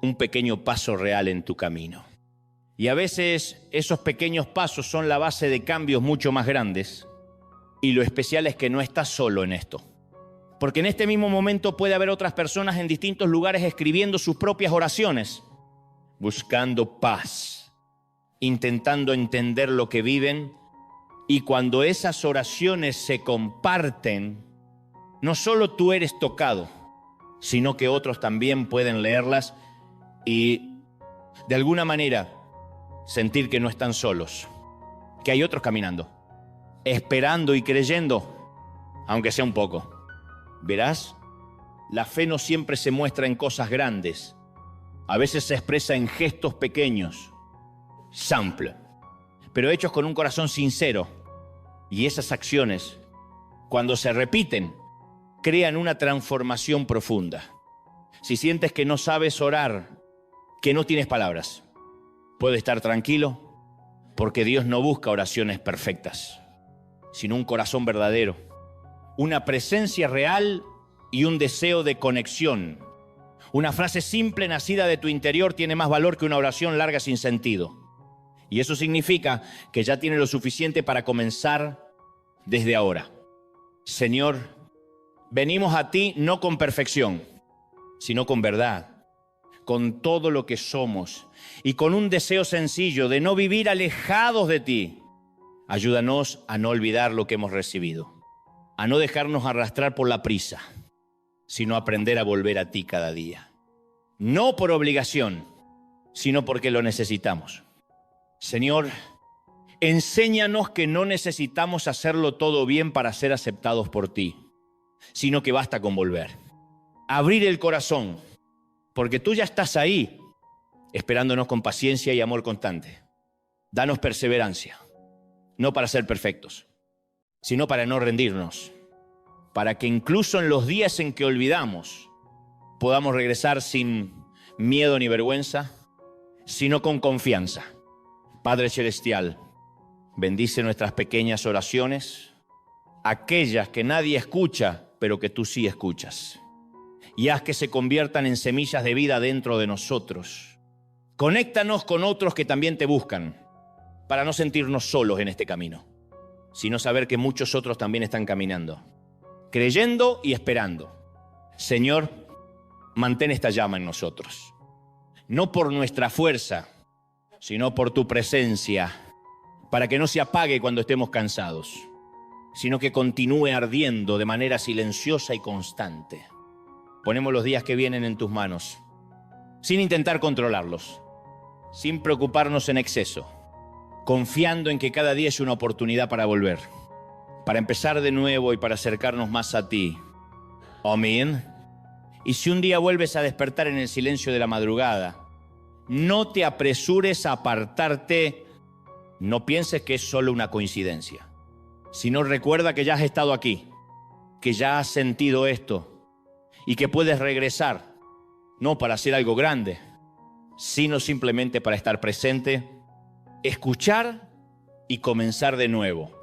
un pequeño paso real en tu camino. Y a veces esos pequeños pasos son la base de cambios mucho más grandes. Y lo especial es que no estás solo en esto. Porque en este mismo momento puede haber otras personas en distintos lugares escribiendo sus propias oraciones, buscando paz, intentando entender lo que viven. Y cuando esas oraciones se comparten, no solo tú eres tocado, sino que otros también pueden leerlas y de alguna manera sentir que no están solos, que hay otros caminando, esperando y creyendo, aunque sea un poco. Verás, la fe no siempre se muestra en cosas grandes, a veces se expresa en gestos pequeños, simple, pero hechos con un corazón sincero. Y esas acciones, cuando se repiten, crean una transformación profunda. Si sientes que no sabes orar, que no tienes palabras, puedes estar tranquilo, porque Dios no busca oraciones perfectas, sino un corazón verdadero, una presencia real y un deseo de conexión. Una frase simple nacida de tu interior tiene más valor que una oración larga sin sentido. Y eso significa que ya tienes lo suficiente para comenzar desde ahora. Señor, venimos a ti no con perfección, sino con verdad, con todo lo que somos y con un deseo sencillo de no vivir alejados de ti. Ayúdanos a no olvidar lo que hemos recibido, a no dejarnos arrastrar por la prisa, sino aprender a volver a ti cada día. No por obligación, sino porque lo necesitamos. Señor, enséñanos que no necesitamos hacerlo todo bien para ser aceptados por ti, sino que basta con volver. Abrir el corazón, porque tú ya estás ahí, esperándonos con paciencia y amor constante. Danos perseverancia, no para ser perfectos, sino para no rendirnos, para que incluso en los días en que olvidamos, podamos regresar sin miedo ni vergüenza, sino con confianza. Padre Celestial, bendice nuestras pequeñas oraciones, aquellas que nadie escucha, pero que tú sí escuchas. Y haz que se conviertan en semillas de vida dentro de nosotros. Conéctanos con otros que también te buscan, para no sentirnos solos en este camino, sino saber que muchos otros también están caminando, creyendo y esperando. Señor, mantén esta llama en nosotros, no por nuestra fuerza, sino por tu presencia, para que no se apague cuando estemos cansados, sino que continúe ardiendo de manera silenciosa y constante. Ponemos los días que vienen en tus manos, sin intentar controlarlos, sin preocuparnos en exceso, confiando en que cada día es una oportunidad para volver, para empezar de nuevo y para acercarnos más a ti. Amén. Y si un día vuelves a despertar en el silencio de la madrugada, no te apresures a apartarte. No pienses que es solo una coincidencia, sino recuerda que ya has estado aquí, que ya has sentido esto y que puedes regresar, no para hacer algo grande, sino simplemente para estar presente, escuchar y comenzar de nuevo.